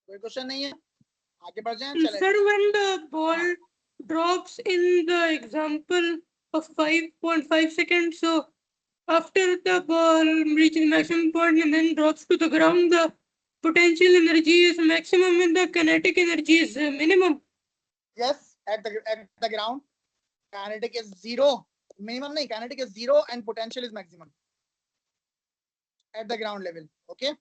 कोई क्वेश्चन नहीं है, आगे बढ़ जाए, चले। Sir, when the ball drops in the example of 5.5 seconds, so after the ball reaches the maximum point and then drops to the ground, the potential energy is maximum and the kinetic energy is minimum. Yes, at the ground kinetic is zero, minimum nahi, kinetic is zero and potential is maximum at the ground level. Okay,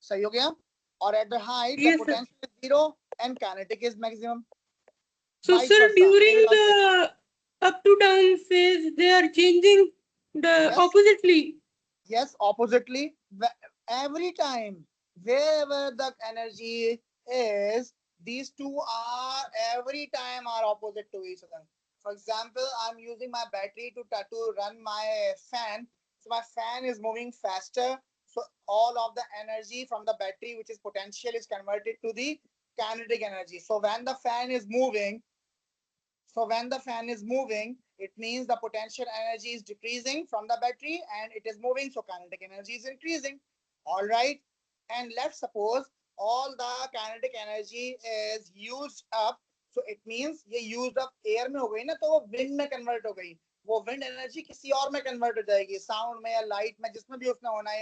सही हो गया? और at the height the Yes, sir. potential is zero and kinetic is maximum. So, Vice sir, versa. during the up to down phase, they are changing the Yes. oppositely. Yes, oppositely. Every time wherever the energy is, these two are every time are opposite to each other. For example, I'm using my battery to run my fan. So my fan is moving faster. So all of the energy from the battery, which is potential, is converted to the kinetic energy. So when the fan is moving, it means the potential energy is decreasing from the battery and it is moving. So kinetic energy is increasing. All right. And let's suppose all the kinetic energy is used up. So it means ये used up air में हो गई ना, तो वो wind में convert हो गई. वो wind energy किसी और में convert हो जाएगी, sound में या light में, जिसमें भी उसने होना है,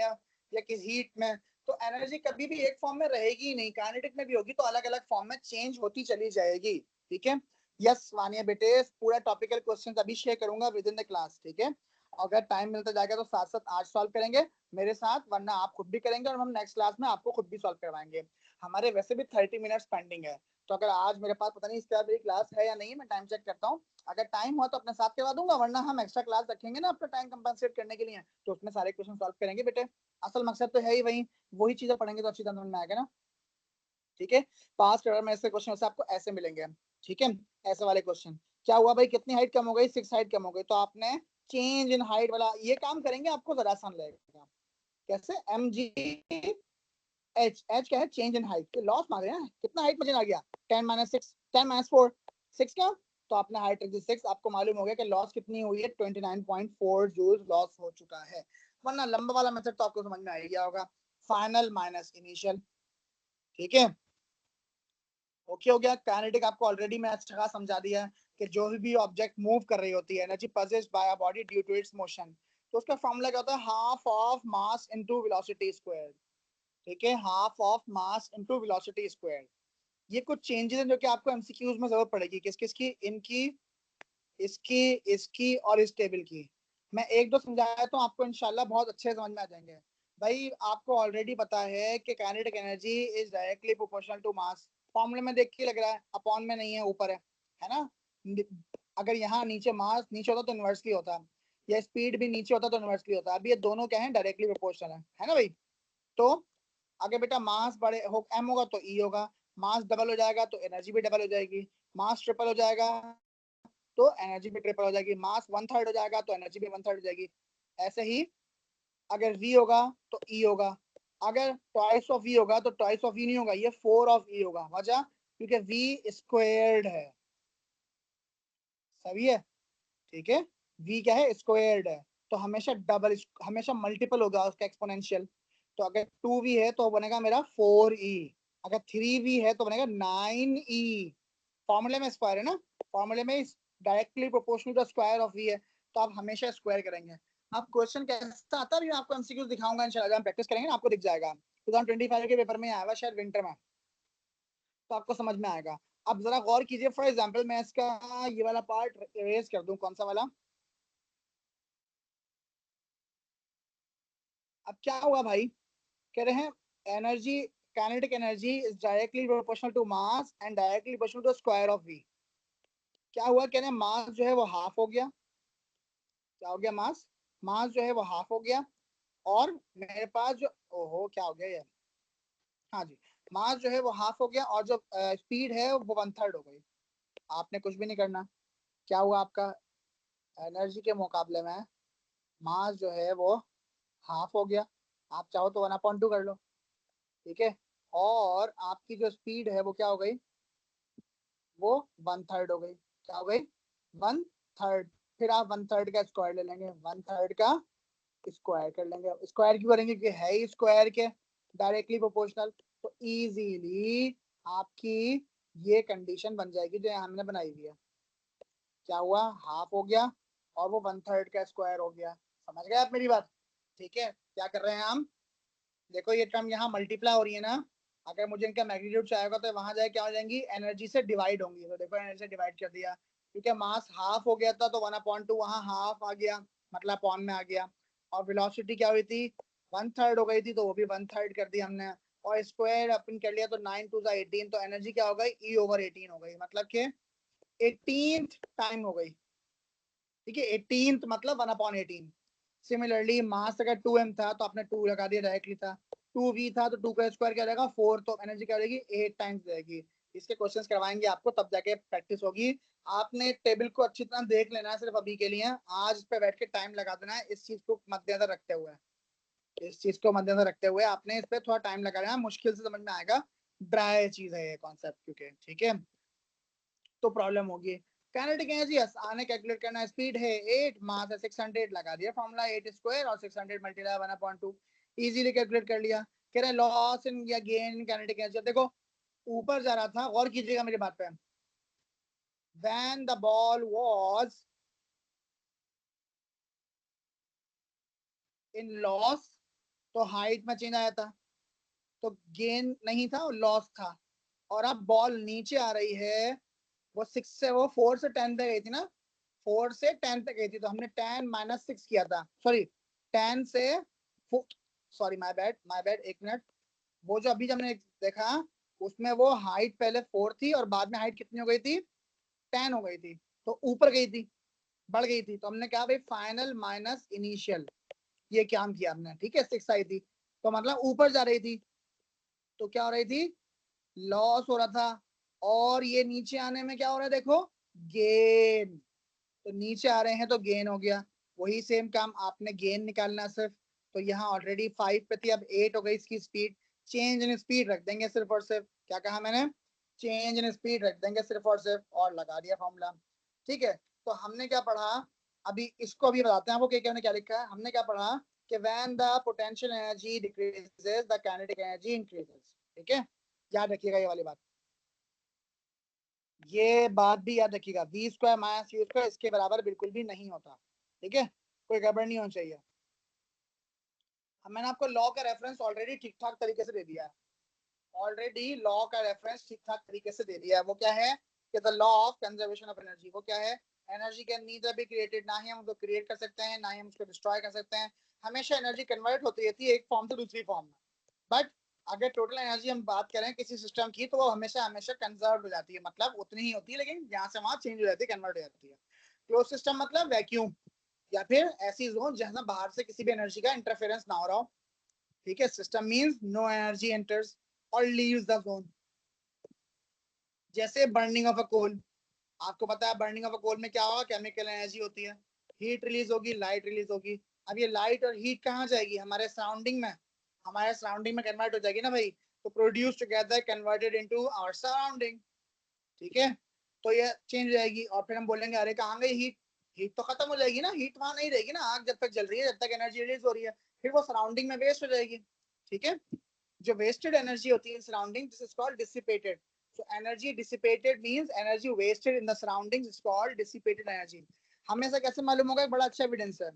या किसी heat में. तो एनर्जी कभी भी एक फॉर्म में रहेगी ही नहीं, काइनेटिक में भी होगी, तो अलग अलग फॉर्म में चेंज होती चली जाएगी. ठीक है. यस वानिया बेटे, पूरा टॉपिकल क्वेश्चंस अभी शेयर करूंगा विद इन द क्लास. ठीक है. अगर टाइम मिलता जाएगा तो साथ साथ आज सॉल्व करेंगे मेरे साथ, वरना आप खुद भी करेंगे और हम नेक्स्ट क्लास में आपको खुद भी सॉल्व करवाएंगे. हमारे वैसे भी 30 मिनट्स पेंडिंग है, तो अगर आज मेरे पास पता नहीं इसके बाद मेरी क्लास है या नहीं, मैं टाइम चेक करता हूँ. अगर टाइम हुआ तो अपने साथ करवा दूंगा, वरना हम एक्स्ट्रा क्लास रखेंगे ना अपना टाइम कंपनसेट करने के लिए, तो उसमें सारे क्वेश्चन सॉल्व करेंगे बेटे. असल मकसद तो है ही वही चीजें पढ़ेंगे तो अच्छी तरह समझ में आएगा ना. ठीक है. पास्ट ईयर में ऐसे क्वेश्चन आपको ऐसे मिलेंगे. ठीक है. ऐसे वाले क्वेश्चन, क्या हुआ भाई, कितनी हाइट कम हो गई, 6 हाइट कम हो गई, तो आपने चेंज इन हाइट वाला ये काम करेंगे, आपको जरा आसान लगेगा. कैसे, एम जी एच, एच क्या है, चेंज इन हाइट. लॉस मांग रहे हैं, कितना हाइट मुझे आ गया, 10 - 6, 10 - 4, 6 क्या, तो आपने हाइट रख दी 6. आपको मालूम हो गया कि लॉस कितनी हुई है, 29.4 जूल लॉस हो चुका है. वरना लंबा वाला मेथड तो आपको समझ में आ गया होगा, फाइनल माइनस इनिशियल. ठीक है. ओके हो गया. काइनेटिक आपको ऑलरेडी मैं अच्छा समझा दिया है कि जो भी ऑब्जेक्ट मूव कर रही होती है, energy possessed by a body due to its motion, तो उसका फॉर्मूला क्या होता है, half of mass into velocity square. ठीक है. Half of mass into velocity square. ये कुछ चेंजेस हैं जो कि आपको एमसीक्यूज में जरूरत पड़ेगी. किस किस की, इनकी, इसकी, इसकी और इस टेबल की. मैं एक दो समझाया तो आपको इंशाल्लाह बहुत अच्छे समझ में आ जाएंगे. भाई आपको ऑलरेडी पता है कि kinetic energy is directly proportional to mass. फॉर्मूले में देख के लग रहा है, अपॉन में नहीं है, ऊपर है ना. अगर यहाँ नीचे मास नीचे होता तो इनवर्सली होता, या स्पीड भी नीचे होता तो इनवर्सली होता. अभी ये दोनों क्या है, डायरेक्टली प्रोपोर्शनल है ना भाई. तो अगर बेटा मास बड़े हो एम होगा तो ई होगा, मास डबल हो जाएगा तो एनर्जी भी डबल हो जाएगी, मास ट्रिपल हो जाएगा तो एनर्जी भी ट्रिपल हो जाएगी, मास 1/3 हो जाएगा तो एनर्जी भी 1/3 हो जाएगी. ऐसे ही अगर v होगा तो e होगा, अगर ट्वाइस ऑफ v होगा तो ट्वाइस ऑफ e नहीं होगा, ये 4 ऑफ e होगा. वजह क्योंकि v स्क्वायर्ड है. सही है. ठीक है. v क्या है, स्क्वायर्ड है, तो हमेशा डबल, हमेशा मल्टीपल होगा उसका एक्सपोनेंशियल. तो अगर 2v है तो बनेगा मेरा 4e, अगर 3v है तो बनेगा 9e. फॉर्मूले में स्क्वायर है ना, फॉर्मूले में directly proportional to square of v है, तो आप हमेशा स्क्वायर करेंगे. अब क्वेश्चन कैसा आता है, आपको एमसीक्यूज दिखाऊंगा इंशाल्लाह, हम प्रैक्टिस करेंगे ना, आपको दिख जाएगा. 2025 के पेपर में आया हुआ शायद विंटर में, तो आपको समझ में आएगा. अब जरा गौर कीजिए. फॉर एग्जांपल मैं इसका ये वाला पार्ट इरेज कर दूं. कौन सा वाला, अब क्या हुआ भाई, कह रहे हैं energy, kinetic energy is directly proportional to mass and directly proportional to square of v. क्या हुआ, कह रहे हैं मास जो है वो हाफ हो गया. क्या हो गया, मास, मास जो है वो हाफ हो गया, और मेरे पास जो, ओहो क्या हो गया ये, हाँ जी, मास जो है वो हाफ हो गया, और जो स्पीड है वो 1/3 हो गई. आपने कुछ भी नहीं करना. क्या हुआ आपका, एनर्जी के मुकाबले में मास जो है वो हाफ हो गया. आप चाहो तो 1/2 कर लो. ठीक है. और आपकी जो स्पीड है वो क्या हो गई, वो 1/3 हो गई. क्या हो गई, 1/3. फिर आप 1/3 का स्क्वायर ले लेंगे, 1/3 का स्क्वायर कर लेंगे. स्क्वायर क्यों करेंगे, क्योंकि है ही स्क्वायर के डायरेक्टली प्रोपोर्शनल. तो इजीली आपकी ये कंडीशन बन जाएगी जो हमने बनाई हुई है. क्या हुआ, हाफ हो गया और वो 1/3 का स्क्वायर हो गया. समझ गए आप मेरी बात. ठीक है. क्या कर रहे हैं हम, देखो ये टर्म यहाँ मल्टीप्लाई हो रही है ना, अगर मुझे इनका मैग्नीट्यूड चाहिए तो वहां जाए क्या हो जाएंगी, एनर्जी से डिवाइड होंगी. तो देखो एनर्जी से डिवाइड कर दिया, क्योंकि मास हाफ हो गया था तो 1/2 वहां हाफ आ गया, मतलब पॉन में आ गया. और वेलोसिटी क्या हुई थी, 1/3 हो गई थी, तो वो भी 1/3 कर दी हमने, और स्क्वायर अपन कर लिया तो 9 × 2 = 18. तो एनर्जी क्या हो गई, E/18 हो गई, मतलब कि 18th टाइम हो गई. ठीक है. 18th मतलब 1/18. सिमिलरली मास अगर 2m था तो आपने 2 लगा दिया, डायरेक्टली था. 2v था तो 2 का स्क्वायर क्या रहेगा, 4, तो एनर्जी क्या रहेगी 8 टाइम्स रहेगी. इसके क्वेश्चंस करवाएंगे आपको, तब जाके प्रैक्टिस होगी। आपने टेबल को अच्छी तरह देख लेना है सिर्फ अभी के लिए, आज इस पे बैठ के टाइम लगा देना है, इस चीज को मद्देनजर रखते हुए, इस चीज को मद्देनजर रखते हुए आपने इस पे थोड़ा टाइम लगा लेना, मुश्किल से समझ में आएगा, ड्राई चीज है ये कॉन्सेप्ट क्योंकि, ठीक है, तो प्रॉब्लम होगी। काइनेटिक एनर्जी आने कैलकुलेट करना, स्पीड है 8, मास है 600, लगा दिया फॉर्मूला 8 स्क्वायर और 600 मल्टीप्लाई 1/2, इजीली कैलकुलेट कर लिया। कह रहे लॉस इन या गेन इन काइनेटिक एनर्जी, देखो ऊपर जा रहा था, गौर कीजिएगा मेरी बात पे, when the ball was in loss तो हाइट में चेंज आया था, तो गेन नहीं था, लॉस था। और अब बॉल नीचे आ रही है, वो 6 से, वो 4 से 10 तक गई थी ना, 4 से 10 तक गई थी, तो हमने 10 माइनस 6 किया था, सॉरी 10 से, सॉरी माय बैड, एक मिनट, वो जो अभी हमने देखा उसमें वो हाइट पहले 4 थी और बाद में हाइट कितनी हो गई थी, 10 हो गई थी, तो ऊपर गई थी, बढ़ गई थी, तो हमने कहा भाई फाइनल माइनस इनिशियल, ये काम किया हमने, ठीक है, 6 आई थी, तो मतलब ऊपर जा रही थी, तो क्या हो रही थी, लॉस हो रहा था, और ये नीचे आने में क्या हो रहा है, देखो गेन, तो नीचे आ रहे हैं तो गेन हो गया, वही सेम काम आपने गेन निकालना सिर्फ, तो यहाँ ऑलरेडी 5 पे थी, अब 8 हो गई इसकी स्पीड, चेंज इन स्पीड रख देंगे सिर्फ और सिर्फ, क्या कहा मैंने, चेंज इन स्पीड रख देंगे सिर्फ और सिर्फ, और लगा दिया फॉर्मूला, ठीक है। तो हमने क्या पढ़ा, अभी इसको अभी बताते हैं आपको, क्या हमने क्या लिखा है, हमने क्या पढ़ा कि when the potential energy decreases the kinetic energy increases, ठीक है, याद रखिएगा ये वाली बात, ये बात भी याद रखिएगा, v square minus u square इसके बराबर बिल्कुल भी नहीं होता, ठीक है, कोई गड़बड़ नहीं होनी चाहिए। मैंने आपको लॉ का रेफरेंस ऑलरेडी ठीक ठाक तरीके से दे दिया है, ऑलरेडी लॉ का रेफरेंस ठीक ठाक तरीके से दे दिया है, वो क्या है कि the law of conservation of energy, वो क्या है, energy can neither be created, ना ही हम उसको क्रिएट कर सकते हैं, ना ही हम उसको डिस्ट्रॉय कर सकते हैं, हमेशा एनर्जी कन्वर्ट होती रहती है एक फॉर्म से दूसरी फॉर्म में, बट अगर टोटल एनर्जी हम बात करें किसी सिस्टम की, तो वो हमेशा हमेशा कंजर्व हो जाती है, मतलब उतनी ही होती है, लेकिन यहाँ से वहां चेंज हो जाती है, कन्वर्ट हो जाती है। क्लोज सिस्टम मतलब वैक्यूम, या फिर ऐसी जोन जहां बाहर से किसी भी एनर्जी का इंटरफेरेंस ना हो रहा हो, ठीक है, system means no energy enters और लीव्स द जोन, जैसे बर्निंग ऑफ अ कोल, आपको पता है बर्निंग ऑफ अ कोल में क्या होगा, केमिकल एनर्जी होती है, हीट रिलीज होगी, लाइट रिलीज होगी, अब ये लाइट और हीट कहाँ जाएगी, हमारे सराउंडिंग में, हमारे सराउंडिंग में कन्वर्ट हो जाएगी ना भाई, तो produce together converted into our surrounding, ठीक है, तो ये चेंज हो जाएगी, और फिर हम बोलेंगे अरे कहाँ गई हीट, हीट तो खत्म हो जाएगी ना, हीट वहां नहीं रहेगी ना, आग जब तक जल रही है, जब तक एनर्जी रिलीज हो रही है, फिर वो सराउंडिंग में वेस्ट हो जाएगी, ठीक है, जो वेस्टेड एनर्जी होती है surrounding, this is called dissipated, so energy dissipated means energy wasted in the surroundings is called dissipated energy। हमें ऐसा कैसे मालूम होगा, एक बड़ा अच्छा एविडेंस है,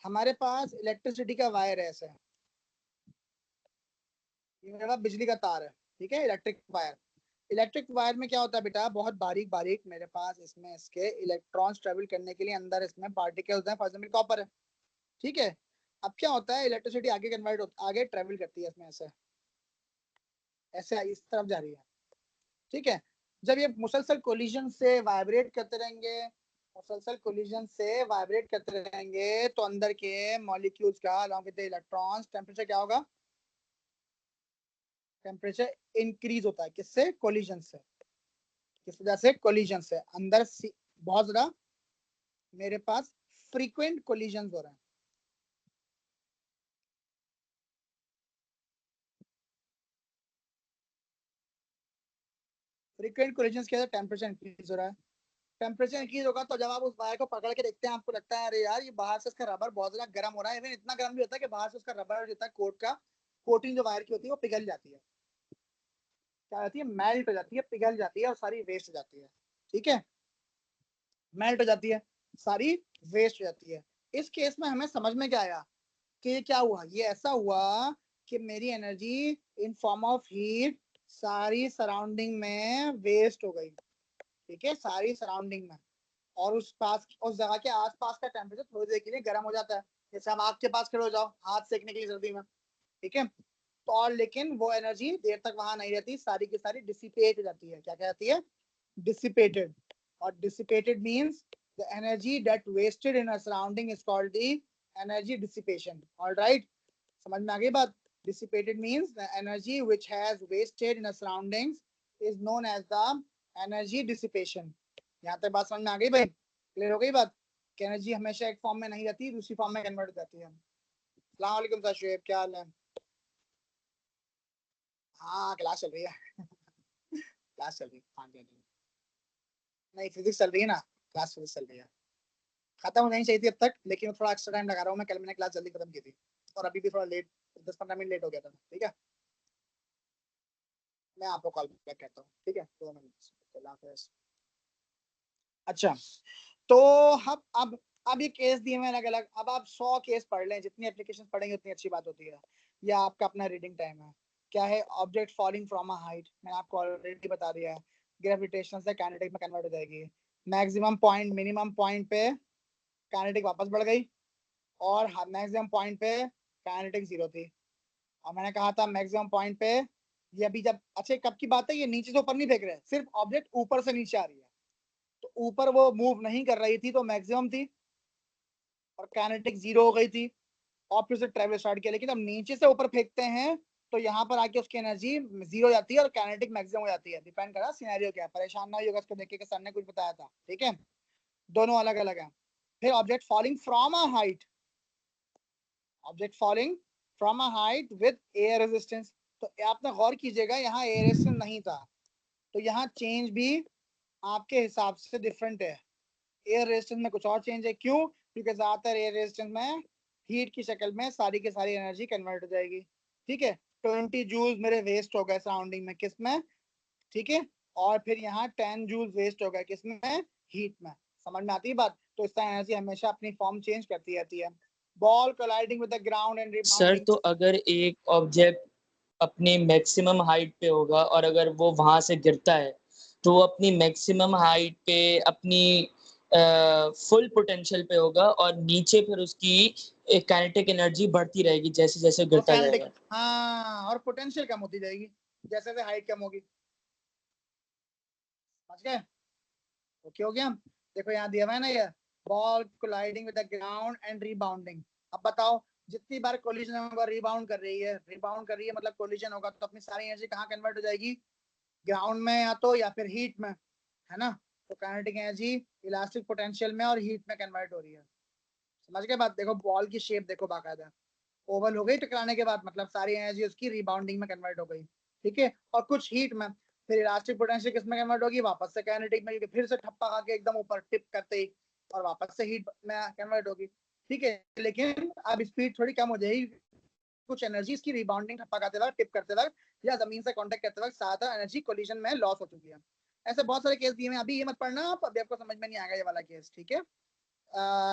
हमारे पास इलेक्ट्रिसिटी का वायर है ऐसे, ये मेरे पास बिजली का तार है, ठीक है, इलेक्ट्रिक वायर में क्या होता है बेटा, बहुत बारीक बारीक मेरे पास इसमें इसके इलेक्ट्रॉन्स ट्रेवल करने के लिए अंदर इसमें पार्टिकल्स हैं, फॉर एग्जांपल कॉपर है, ठीक है, अब क्या होता है, इलेक्ट्रिसिटी आगे कन्वर्ट होता, आगे ट्रेवल करती है इसमें ऐसे, ऐसे इस तरफ जा रही है, ठीक है, जब ये मुसलसल कोलिजन से वाइब्रेट करते रहेंगे, मुसलसल कोलिजन से वाइब्रेट करते रहेंगे, तो अंदर के मॉलिक्यूल्स का along with the electrons temperature क्या होगा, टेम्परेचर इंक्रीज होता है, किससे, कोलिजन से, किस वजह से, कोलिजन से, अंदर बहुत ज्यादा मेरे पास फ्रीक्वेंट कोलिजन हो रहे हैं, फ्रीक्वेंट कोलिजन के टेम्परेचर इंक्रीज हो रहा है, टेम्परेचर इंक्रीज होगा, तो जब आप उस वायर को पकड़ के देखते हैं, आपको लगता है अरे यार ये बाहर से इसका रबर बहुत ज्यादा गर्म हो रहा है, इवन इतना गर्म भी होता है कि बाहर से उसका रबर जो होता है कोट का कोटिंग जो वायर की होती है वो पिघल जाती है, क्या जाती है, मेल्ट हो जाती है, पिघल जाती है, और सारी वेस्ट हो जाती है, ठीक है, मेल्ट हो जाती है, सारी वेस्ट हो जाती है। इस केस में हमें समझ में क्या आया कि ये क्या हुआ, ये ऐसा हुआ कि मेरी energy in form of heat सारी सराउंडिंग में वेस्ट हो गई, ठीक है, सारी सराउंडिंग में, और उस जगह के आसपास का टेम्परेचर थोड़ी देर के लिए गर्म हो जाता है, जैसे हम आग के पास खड़े हो जाओ हाथ सेकने के लिए सर्दी में, ठीक है, तो और लेकिन वो एनर्जी देर तक वहां नहीं रहती, सारी की सारी डिसिपेट हो जाती है, क्या कहती है, डिसिपेटेड, और dissipated means the energy that wasted in a surrounding is called the energy dissipation, alright, समझ में आ गई बात, dissipated means the energy which has wasted in the surroundings is known as the energy dissipation. यहाँ तक बात समझ में आ गई भाई? क्लियर हो गई बात कि एनर्जी हमेशा एक फॉर्म में नहीं रहती, दूसरी फॉर्म में कन्वर्ट हो जाती है। अस्सलाम वालेकुम सर शुएब, क्या हाल है? हाँ क्लास चल रही है क्लास चल रही है, हाँ जी। नहीं फिजिक्स चल रही है ना, क्लास फिजिक्स चल रही है। खत्म हो जानी चाहिए थी अब तक, लेकिन थोड़ा एक्स्ट्रा टाइम लगा रहा हूँ मैं। कल मैंने क्लास जल्दी खत्म की थी और अभी भी थोड़ा लेट, 10-15 मिनट लेट हो गया था। ठीक है, मैं आपको कॉल बैक करता हूँ। ठीक है, 2 मिनट। अच्छा, तो अब ये केस दिए हुए अलग अलग। अब आप 100 केस पढ़ लें, जितनी एप्लीकेशन पढ़ेंगे उतनी अच्छी बात होती है। या आपका अपना रीडिंग टाइम है। क्या है? Object falling from a height, मैंने आपको ऑलरेडी बता दिया है। ग्रेविटेशन से काइनेटिक में कन्वर्ट हो जाएगी। मैक्सिमम पॉइंट, मिनिमम पॉइंट पे काइनेटिक वापस बढ़ गई, और मैक्सिमम पॉइंट पे काइनेटिक 0 थी। और मैंने कहा था मैक्सिमम पॉइंट पे ये अभी जब, अच्छा कब की बात है, ये नीचे से ऊपर नहीं फेंक रहे, सिर्फ ऑब्जेक्ट ऊपर से नीचे आ रही है। तो ऊपर वो मूव नहीं कर रही थी तो मैक्सिमम थी और काइनेटिक 0 हो गई थी, और फिर से ट्रेवल स्टार्ट किया। लेकिन अब नीचे से ऊपर फेंकते हैं तो यहाँ पर आके उसकी एनर्जी 0 हो जाती है और काइनेटिक मैक्सिमम हो जाती है। डिपेंड करा सिनेरियो क्या है, परेशान ना होगा इसको देख के सर ने कुछ बताया था। ठीक है, दोनों अलग अलग है। फिर object falling from a height, object falling from a height with air resistance. तो आपने गौर कीजिएगा, यहाँ एयर रेजिस्टेंस नहीं था, तो यहाँ चेंज भी आपके हिसाब से डिफरेंट है। एयर रेजिस्टेंस में कुछ और चेंज है। क्यों? क्योंकि ज्यादातर एयर रेजिस्टेंस में हीट की शक्ल में सारी की सारी एनर्जी कन्वर्ट हो जाएगी। ठीक है, 20 जूल्स मेरे वेस्ट हो गए सराउंडिंग में, किस में? ठीक है, और फिर यहाँ 10 जूल्स वेस्ट हो गए, किसमें? हीट में। समझ में आती है बात? तो इसका एनर्जी हमेशा अपनी फॉर्म चेंज करती रहती है। Ball colliding with the ground and sir rebounding. तो अगर एक ऑब्जेक्ट अपनी मैक्सिमम हाइट पे होगा और अगर वो वहां से गिरता है तो वो अपनी मैक्सिमम हाइट पे अपनी फुल पोटेंशियल पे होगा और नीचे फिर उसकी एक काइनेटिक एनर्जी बढ़ती रहेगी जैसे जैसे और गिरता काइनेटिक, जाएगा। हाँ, और पोटेंशियल कम होती जाएगी जैसे जैसे हाइट कम होगी। समझ गए? ओके हो गया? देखो यहाँ दिया हुआ है ना, ये ball colliding with the ground and rebounding. अब बताओ, जितनी बार कोलिजन होगा रिबाउंड कर रही है, रिबाउंड कर रही है मतलब कोलिजन होगा, तो अपनी सारी एनर्जी कहाँ कन्वर्ट हो जाएगी? ग्राउंड में या तो, या फिर हीट में, है ना? तो काइनेटिक एनर्जी इलास्टिक पोटेंशियल में और हीट में कन्वर्ट हो रही है। समझ गए बात? देखो बॉल की शेप देखो, बाकायदा ओवल हो गई टकराने के बाद, मतलब सारी एनर्जी उसकी रिबाउंडिंग में कन्वर्ट हो गई। ठीक है, और कुछ हीट में। फिर इलास्टिक पोटेंशियल किस में कन्वर्ट होगी? वापस से काइनेटिक में, फिर से ठप्पा खा के एकदम ऊपर टिप करते ही, और वापस से हीट में कन्वर्ट होगी। ठीक है, लेकिन अब स्पीड थोड़ी कम हो जाएगी, कुछ एनर्जी इसकी रिबाउंडिंग ठप्पा खाते वक्त, टिप करते वक्त, या जमीन से कांटेक्ट करते वक्त ज्यादा एनर्जी कोलिजन में लॉस हो चुकी है। ऐसे बहुत सारे केस दिए हैं, अभी ये मत पढ़ना आप, अभी आपको समझ में नहीं आएगा ये वाला केस। ठीक है,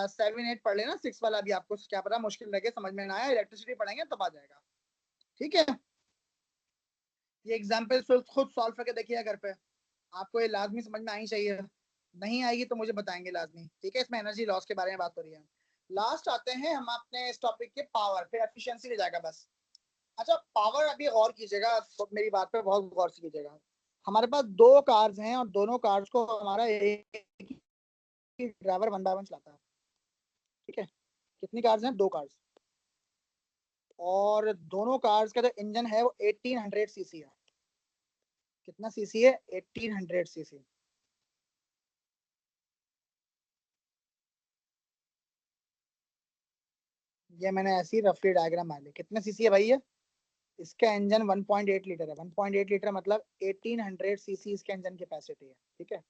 7-8 पढ़ लेना, 6 वाला भी आपको क्या पता मुश्किल लगे, समझ में ना आया, इलेक्ट्रिसिटी पढ़ेंगे तब आ जाएगा। ठीक है, ये एग्जाम्पल खुद सॉल्व करके देखिए घर पे, आपको ये लाजमी समझ में आनी चाहिए। नहीं आएगी तो मुझे बताएंगे लाजमी। ठीक है, इसमें एनर्जी लॉस के बारे में बात हो रही है। लास्ट आते हैं हम अपने इस टॉपिक के पावर, फिर एफिशिएंसी ले जाएगा बस। अच्छा, पावर अभी गौर कीजिएगा, तो मेरी बात पे बहुत गौर से कीजिएगा। हमारे पास 2 कार्स हैं और दोनों कार्स को हमारा एक ही ड्राइवर 1 बाय 1 चलाता है। ठीक है, कितनी कार्स हैं? 2 कार्स, और दोनों कार्स का जो इंजन है वो 1800 सीसी है। कितना सीसी है? 1800 सीसी। ये मैंने ऐसी रफली डायग्राम मान ली। कितने सीसी है भाई ये? इसका इंजन 1.8 लीटर है। 1.8 लीटर मतलब 1800 सीसी इसके इंजन कैपेसिटी है। ठीक है,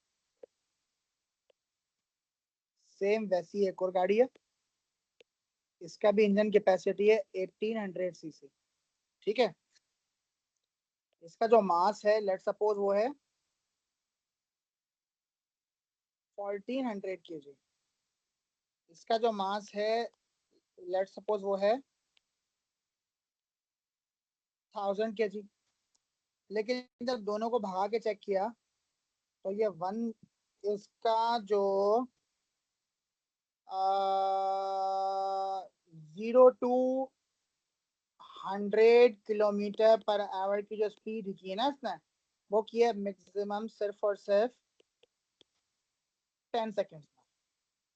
सेम वैसी एक और गाड़ी है, इसका भी इंजन कैपेसिटी है 1800 सीसी। ठीक है, इसका जो मास है, लेट सपोज वो है 1400 केजी। इसका जो मास है, लेट सपोज वो है 1000 केजी। लेकिन जब दोनों को भगा के चेक किया तो ये वन, इसका जो 0 to 100 किलोमीटर पर आवर की जो स्पीड की है ना इसने, वो की है मैक्सिमम सिर्फ और सिर्फ 10 सेकेंड में।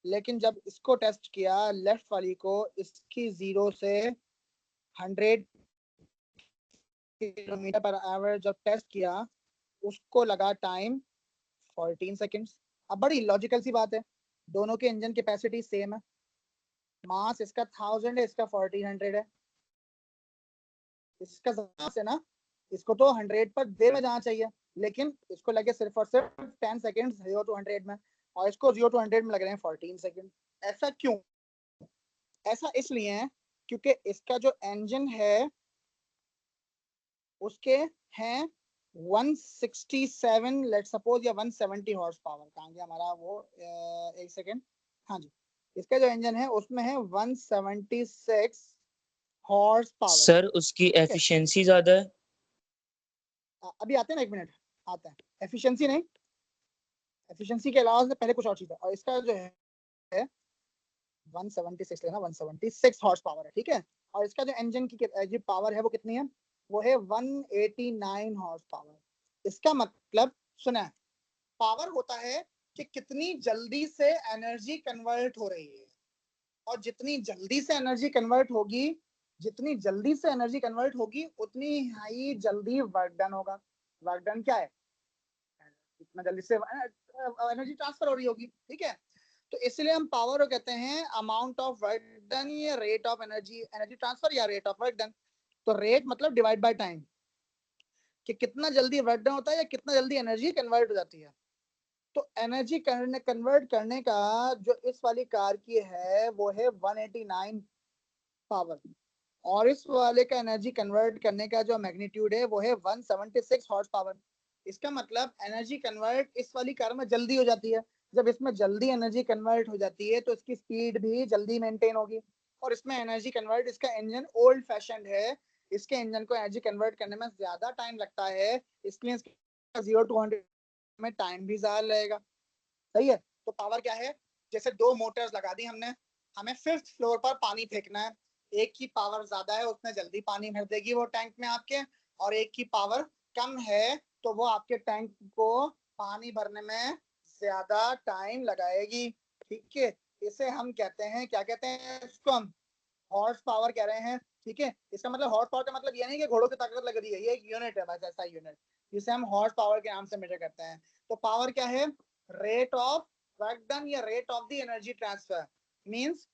लेकिन जब इसको टेस्ट किया, लेफ्ट वाली को, इसकी 0 से 100 किलोमीटर पर आवर जब टेस्ट किया, उसको लगा टाइम 14 सेकेंड्स। अब बड़ी लॉजिकल सी बात है, दोनों के इंजन कैपेसिटी सेम है, मास इसका 1000 है, इसका 1400 है, इसका मास है ना, इसको तो 100 पर देर में जाना चाहिए, लेकिन इसको लगे सिर्फ और सिर्फ 10 सेकेंड 0 to 100 में, और इसको 0 to 100 में लग रहे हैं 14 सेकेंड। ऐसा क्यों? ऐसा इसलिए है क्योंकि इसका जो इंजन है उसके हैं 167 लेट सपोज या 170 हॉर्स पावर। कहाँ गया हमारा वो, एक सेकेंड, हाँ जी, इसका जो इंजन है उसमें है 176 हॉर्स पावर। सर उसकी एफिशिएंसी ज्यादा है। अभी आते हैं ना, एक मिनट आता है। एफिशिएंसी नहीं, एफिशिएंसी के अलावा से पहले कुछ और चीज है, और इसका जो है 176 लेना, 176 हॉर्स पावर है, ठीक है। और इसका जो इंजन की जो पावर है वो कितनी है, वो है 189 हॉर्स पावर। इसका मतलब सुना, पावर होता है कि कितनी जल्दी से एनर्जी कन्वर्ट हो रही है, और जितनी जल्दी से एनर्जी कन्वर्ट होगी, जितनी जल्दी से एनर्जी कन्वर्ट होगी उतनी ही जल्दी वर्क डन होगा। वर्क डन क्या है, जितना जल्दी से एनर्जी ट्रांसफर हो रही होगी, ठीक है। तो इसलिए हम पावर को कहते हैं अमाउंट ऑफ वर्क डन या rate of energy, energy transfer या रेट ऑफ वर्क डन। तो रेट मतलब डिवाइड बाय टाइम, कि कितना जल्दी वर्क डन होता है या कितना जल्दी एनर्जी कन्वर्ट हो जाती है। तो एनर्जी कन्वर्ट करने का जो इस वाली कार की है वो है 189 पावर, और इस वाले का एनर्जी कन्वर्ट करने का जो मैग्नीट्यूड है वो है 176 हॉर्स पावर। इसका मतलब एनर्जी कन्वर्ट इस वाली कार में जल्दी हो जाती है। जब इसमें जल्दी एनर्जी कन्वर्ट हो जाती है तो इसकी स्पीड भी जल्दी मेंटेन होगी। और इसमें एनर्जी कन्वर्ट, इसका इंजन ओल्ड फैशन है, इसके इंजन को एनर्जी कन्वर्ट करने में ज्यादा टाइम लगता है, इसलिए इसका 0 to 100 में टाइम भी ज्यादा लगेगा। सही है। तो पावर क्या है, जैसे दो मोटर्स लगा दी हमने, हमें 5th फ्लोर पर पानी फेंकना है, एक की पावर ज्यादा है उसमें जल्दी पानी भर देगी वो टैंक में आपके, और एक की पावर कम है तो वो आपके टैंक को पानी भरने में ज्यादा टाइम लगाएगी, ठीक है। इसे हम कहते हैं, क्या कहते हैं इसको हम, हॉर्स पावर कह रहे हैं, ठीक है। इसका मतलब हॉर्स पावर का मतलब ये नहीं कि घोड़ों की ताकत लग रही है, ये एक यूनिट है बस, ऐसा यूनिट जिसे हम हॉर्स पावर के नाम से मेजर करते हैं। तो पावर क्या है, rate of work done या rate of the energy transfer means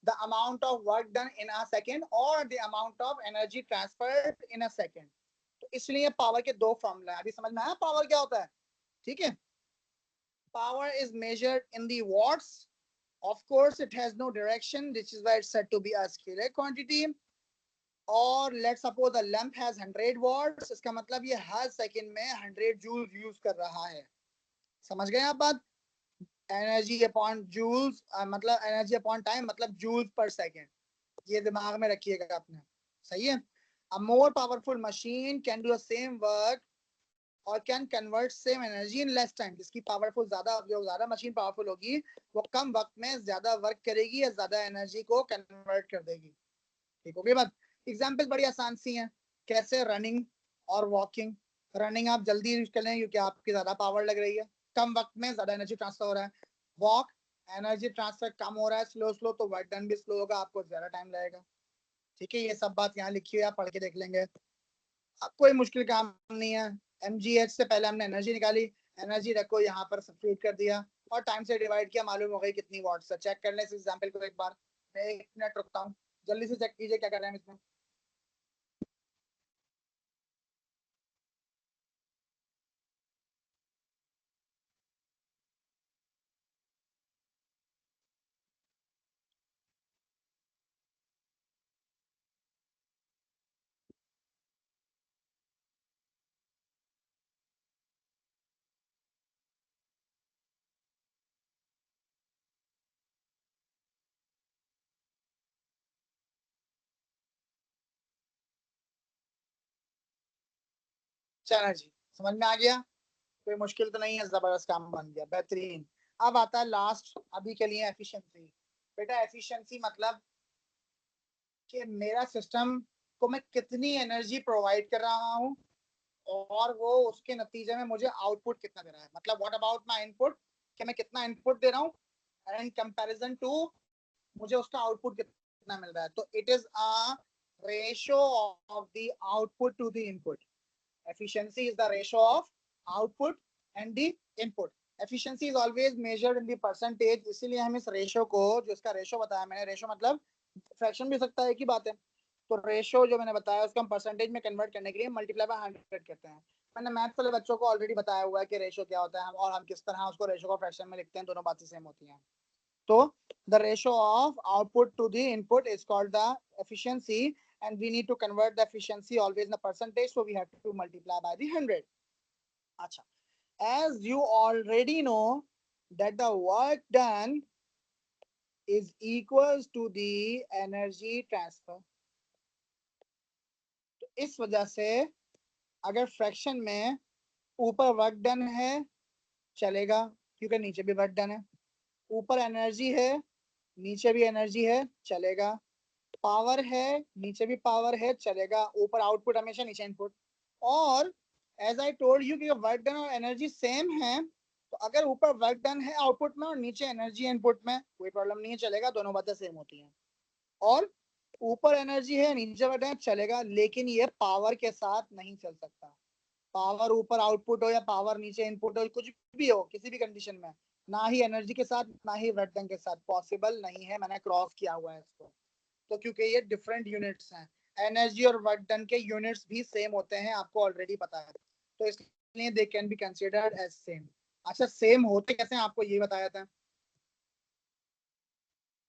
the amount of work done in a second or the amount of energy transferred in a second। तो इसलिए पावर के दो फॉर्मूला है। अभी समझ में आया पावर क्या होता है, ठीक है। Power is measured in the watts, of course it has no direction, which is why it's said to be a scalar quantity। और let's suppose the lamp has 100 watts, इसका मतलब ये हर सेकंड में 100 जूल यूज कर रहा है। समझ गए आप बात, एनर्जी अपॉन जूल्स मतलब एनर्जी अपॉन टाइम मतलब जूल्स पर सेकेंड, ये दिमाग में रखिएगा आपने, सही है। A more powerful machine can do the same work और can convert same energy in less time. जिसकी पावरफुल ज्यादा, जो ज्यादा मशीन पावरफुल होगी वो कम वक्त में ज्यादा वर्क करेगी या ज्यादा एनर्जी को कन्वर्ट कर देगी, ठीक हो गई बात। एग्जाम्पल बड़ी आसान सी है, कैसे, रनिंग और वॉकिंग। रनिंग आप जल्दी यूज कर लें क्योंकि आपकी ज्यादा पावर लग रही है, कम वक्त में ज्यादा एनर्जी ट्रांसफर हो रहा है। वॉक, एनर्जी ट्रांसफर कम हो रहा है, स्लो स्लो, तो वर्क डन भी स्लो होगा, आपको ज्यादा टाइम लगेगा, ठीक है। ये सब बात यहाँ लिखी हुई है, आप पढ़ के देख लेंगे, अब कोई मुश्किल काम नहीं है। mgh से पहले हमने एनर्जी निकाली, एनर्जी रखो यहाँ पर सब्स्टिट्यूट कर दिया और टाइम से डिवाइड किया, मालूम हो गई कितनी वॉट्स है। चेक कर लें इस एग्जाम्पल को एक बार, मैं 1 मिनट रुकता हूँ, जल्दी से चेक कीजिए क्या कर रहे हैं इसमें। चलो जी, समझ में आ गया, कोई मुश्किल तो नहीं है, जबरदस्त काम बन गया, बेहतरीन। अब आता है लास्ट अभी के लिए, एफिशिएंसी। बेटा एफिशिएंसी मतलब कि मेरा सिस्टम को मैं कितनी एनर्जी प्रोवाइड कर रहा हूँ और वो उसके नतीजे में मुझे आउटपुट कितना दे रहा है, मतलब व्हाट अबाउट माय इनपुट, कि मैं कितना इनपुट दे रहा हूँ एंड कंपैरिजन टू मुझे उसका आउटपुट कितना मिल रहा है। तो it is a ratio of the output to the input. Efficiency is the ratio of output and the input. Efficiency is always measured in the percentage, इसीलिए हम इस रेशो को, जो इसका रेशो बताया मैंने, रेशो मतलब फ्रैक्शन भी हो सकता है, एक ही बात है। तो रेशो जो मैंने बताया उसको हम परसेंटेज में कन्वर्ट करने के लिए मल्टीप्लाई बाय 100 कहते हैं। मैंने मैथ्स वाले बच्चों को ऑलरेडी बताया हुआ है कि रेशो क्या होता है और हम किस तरह उसको रेशो को फ्रैक्शन में लिखते हैं, दोनों बातें सेम होती हैं। तो the ratio of output to the input is called the efficiency, and we need to convert the efficiency always in a percentage, so we have to multiply by the 100. Acha, as you already know that the work done is equals to the energy transfer. तो इस वजह से अगर फ्रैक्शन में ऊपर वर्क डन है चलेगा, क्योंकि नीचे भी वर्क डन है। ऊपर एनर्जी है नीचे भी एनर्जी है चलेगा। पावर है नीचे भी पावर है चलेगा। ऊपर आउटपुट हमेशा नीचे इनपुट। और एज आई टोल्ड यू कि वर्क डन और एनर्जी सेम है, तो अगर ऊपर वर्क डन है आउटपुट में और नीचे एनर्जी इनपुट में, कोई प्रॉब्लम नहीं है, चलेगा, दोनों बातें सेम होती हैं। और ऊपर एनर्जी है नीचे वर्क डन चलेगा, लेकिन ये पावर के साथ नहीं चल सकता। पावर ऊपर आउटपुट हो या पावर नीचे इनपुट हो, कुछ भी हो, किसी भी कंडीशन में, ना ही एनर्जी के साथ ना ही वर्क डन के साथ, पॉसिबल नहीं है। मैंने क्रॉस किया हुआ है इसको। तो क्योंकि ये डिफरेंट यूनिट्स हैं, एनर्जी और वर्क डन के यूनिट्स भी सेम होते हैं, आपको ऑलरेडी पता है, तो इसलिए they can be considered as same. अच्छा, सेम होते कैसे हैं आपको ये बताया था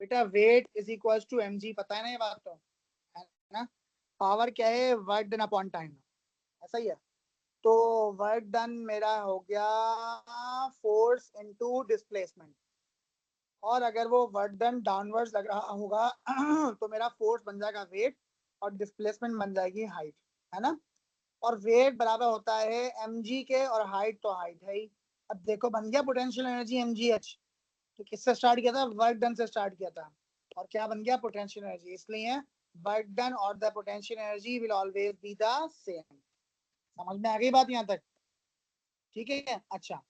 बेटा। Weight is equal to mg, पता है ना ये बात, तो है ना। पावर क्या है, वर्क डन अपॉन टाइम, ऐसा ही है। तो वर्क डन मेरा हो गया फोर्स इनटू डिस्प्लेसमेंट, और अगर वो वर्क डन डाउनवर्ड्स लग रहा होगा तो मेरा फोर्स बन जाएगा वेट और डिस्प्लेसमेंट बन जाएगी हाइट, है ना। और वेट बराबर होता है mg के, और हाइट तो हाइट है ही। अब देखो बन गया पोटेंशियल एनर्जी mgh। तो किससे स्टार्ट किया था, वर्क डन से स्टार्ट किया था, और क्या बन गया, पोटेंशियल एनर्जी। इसलिए वर्क डन और the potential energy will always be the same. समझ में आ गई बात यहाँ तक, ठीक है। अच्छा,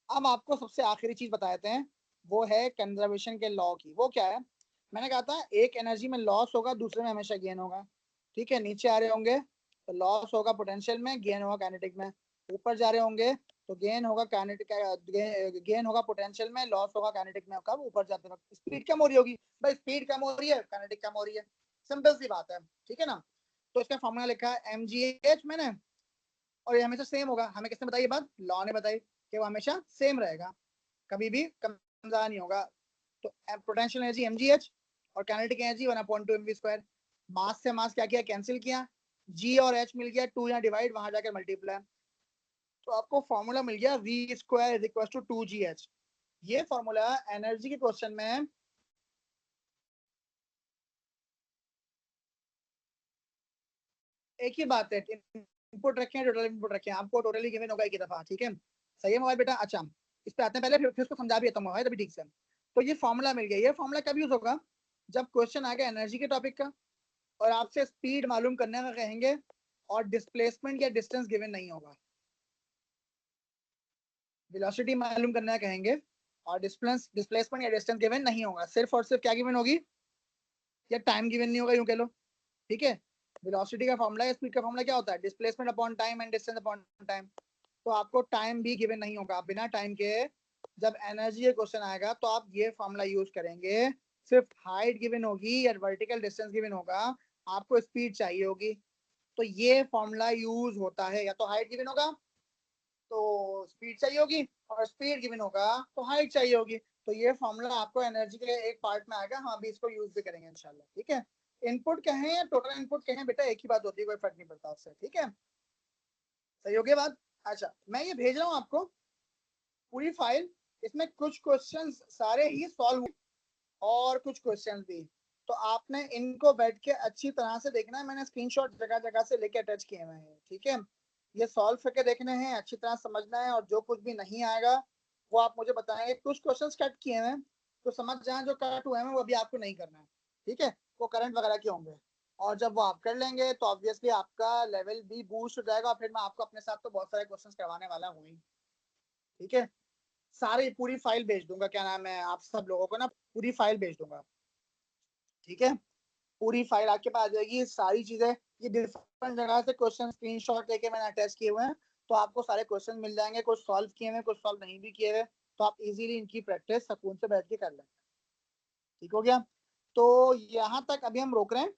अब आपको सबसे आखिरी चीज बताते हैं, वो है कंजर्वेशन के लॉ की। वो क्या है, मैंने कहा था एक एनर्जी में लॉस होगा, दूसरे में हमेशा गेन होगा, ठीक है। नीचे आ रहे होंगे तो लॉस होगा पोटेंशियल में, गेन होगा काइनेटिक में। ऊपर जा रहे होंगे तो गेन होगा काइनेटिक, गेन होगा पोटेंशियल में, लॉस होगा काइनेटिक में। कब ऊपर जाते वक्त स्पीड कम हो रही होगी, भाई स्पीड कम हो रही है, काइनेटिक कम हो रही है, सिंपल सी बात है, ठीक है ना। तो इसका फॉर्मूला लिखा है mgh मैंने, और ये हमेशा सेम होगा। हमें किसने बताई ये बात, लॉ ने बताई कि वो हमेशा सेम रहेगा, कभी भी कम ज्यादा नहीं होगा। तो पोटेंशियल एनर्जी mgh और काइनेटिक एनर्जी 1/2 mv²। मास से मास क्या किया, कैंसिल किया, g और h मिल गया, 2 यहाँ डिवाइड, वहां जाकर मल्टीप्लाई। तो आपको फॉर्मूला मिल गया v² is equal to 2gh। ये फॉर्मूला एनर्जी के क्वेश्चन में एक ही बात है, इनपुट रखे हैं, टोटल इनपुट रखे हैं, आपको टोटली गिवन होगा एक ही दफा, ठीक है। सही है मोबाइल बेटा। अच्छा, इस पे आते हैं, पहले फिर उसको समझा भी देता हूँ मोबाइल अभी ठीक से। तो ये फॉर्मूला मिल गया, ये फॉर्मूला कब यूज होगा, जब क्वेश्चन आ गया एनर्जी के टॉपिक का और आपसे स्पीड मालूम करने का कहेंगे और डिस्प्लेसमेंट या डिस्टेंस गिवन नहीं होगा। वेलोसिटी मालूम करना कहेंगे और डिस्प्लेसमेंट या डिस्टेंस गिवन नहीं होगा, सिर्फ और सिर्फ क्या गिवन होगी, या टाइम गिवन नहीं होगा, यूं कह लो, ठीक है। वेलोसिटी का फॉर्मूला है, स्पीड का फॉर्मूला क्या होता है, displacement upon time and distance upon time. तो आपको टाइम भी गिवन नहीं होगा, बिना टाइम के जब एनर्जी का क्वेश्चन आएगा तो आप ये फॉर्मूला यूज करेंगे। सिर्फ हाइट गिवन होगी या वर्टिकल डिस्टेंस गिवन होगा, आपको स्पीड चाहिए होगी, तो ये फॉर्मूला यूज होता है। या तो हाइट गिवन होगा तो स्पीड चाहिए होगी, और स्पीड गिवन होगा तो हाइट चाहिए होगी, तो ये फॉर्मूला आपको एनर्जी के एक पार्ट में आएगा, हम अभी इसको यूज भी करेंगे इंशाल्लाह, ठीक है। इनपुट कहें या टोटल इनपुट कहें बेटा, एक ही बात होती है, कोई फर्क नहीं पड़ता उससे, ठीक है। सही हो गया बात। अच्छा, मैं ये भेज रहा हूँ आपको पूरी फाइल, इसमें कुछ क्वेश्चंस सारे ही सॉल्व और कुछ क्वेश्चंस भी, तो आपने इनको बैठ के अच्छी तरह से देखना है। मैंने स्क्रीनशॉट जगह जगह से लेके अटैच किए हुए हैं, ठीक है। ये सॉल्व करके देखने हैं, अच्छी तरह समझना है, और जो कुछ भी नहीं आएगा वो आप मुझे बताएंगे। कुछ क्वेश्चंस कट किए हैं तो समझ जाए, जो कट हुए हैं वो अभी आपको नहीं करना है, ठीक है। वो करंट वगैरह के होंगे, और जब वो आप कर लेंगे तो ऑब्वियसली आपका लेवल भी बूस्ट हो जाएगा। फिर मैं आपको अपने साथ तो बहुत सारे क्वेश्चंस करवाने वाला हूँ ही, ठीक है। सारी पूरी फाइल भेज दूंगा, क्या नाम है, आप सब लोगों को ना पूरी फाइल भेज दूंगा, ठीक है। पूरी फाइल आपके पास आ जाएगी, सारी चीजें, ये डिफरेंट जगह से क्वेश्चन स्क्रीनशॉट लेके मैंने अटैच किए हुए हैं, तो आपको सारे क्वेश्चन मिल जाएंगे, कुछ सॉल्व किए हुए, कुछ सॉल्व नहीं भी किए हुए, तो आप इजीली इनकी प्रैक्टिस सुकून से बैठ के कर लेंगे। ठीक हो गया? तो यहाँ तक अभी हम रोक रहे हैं।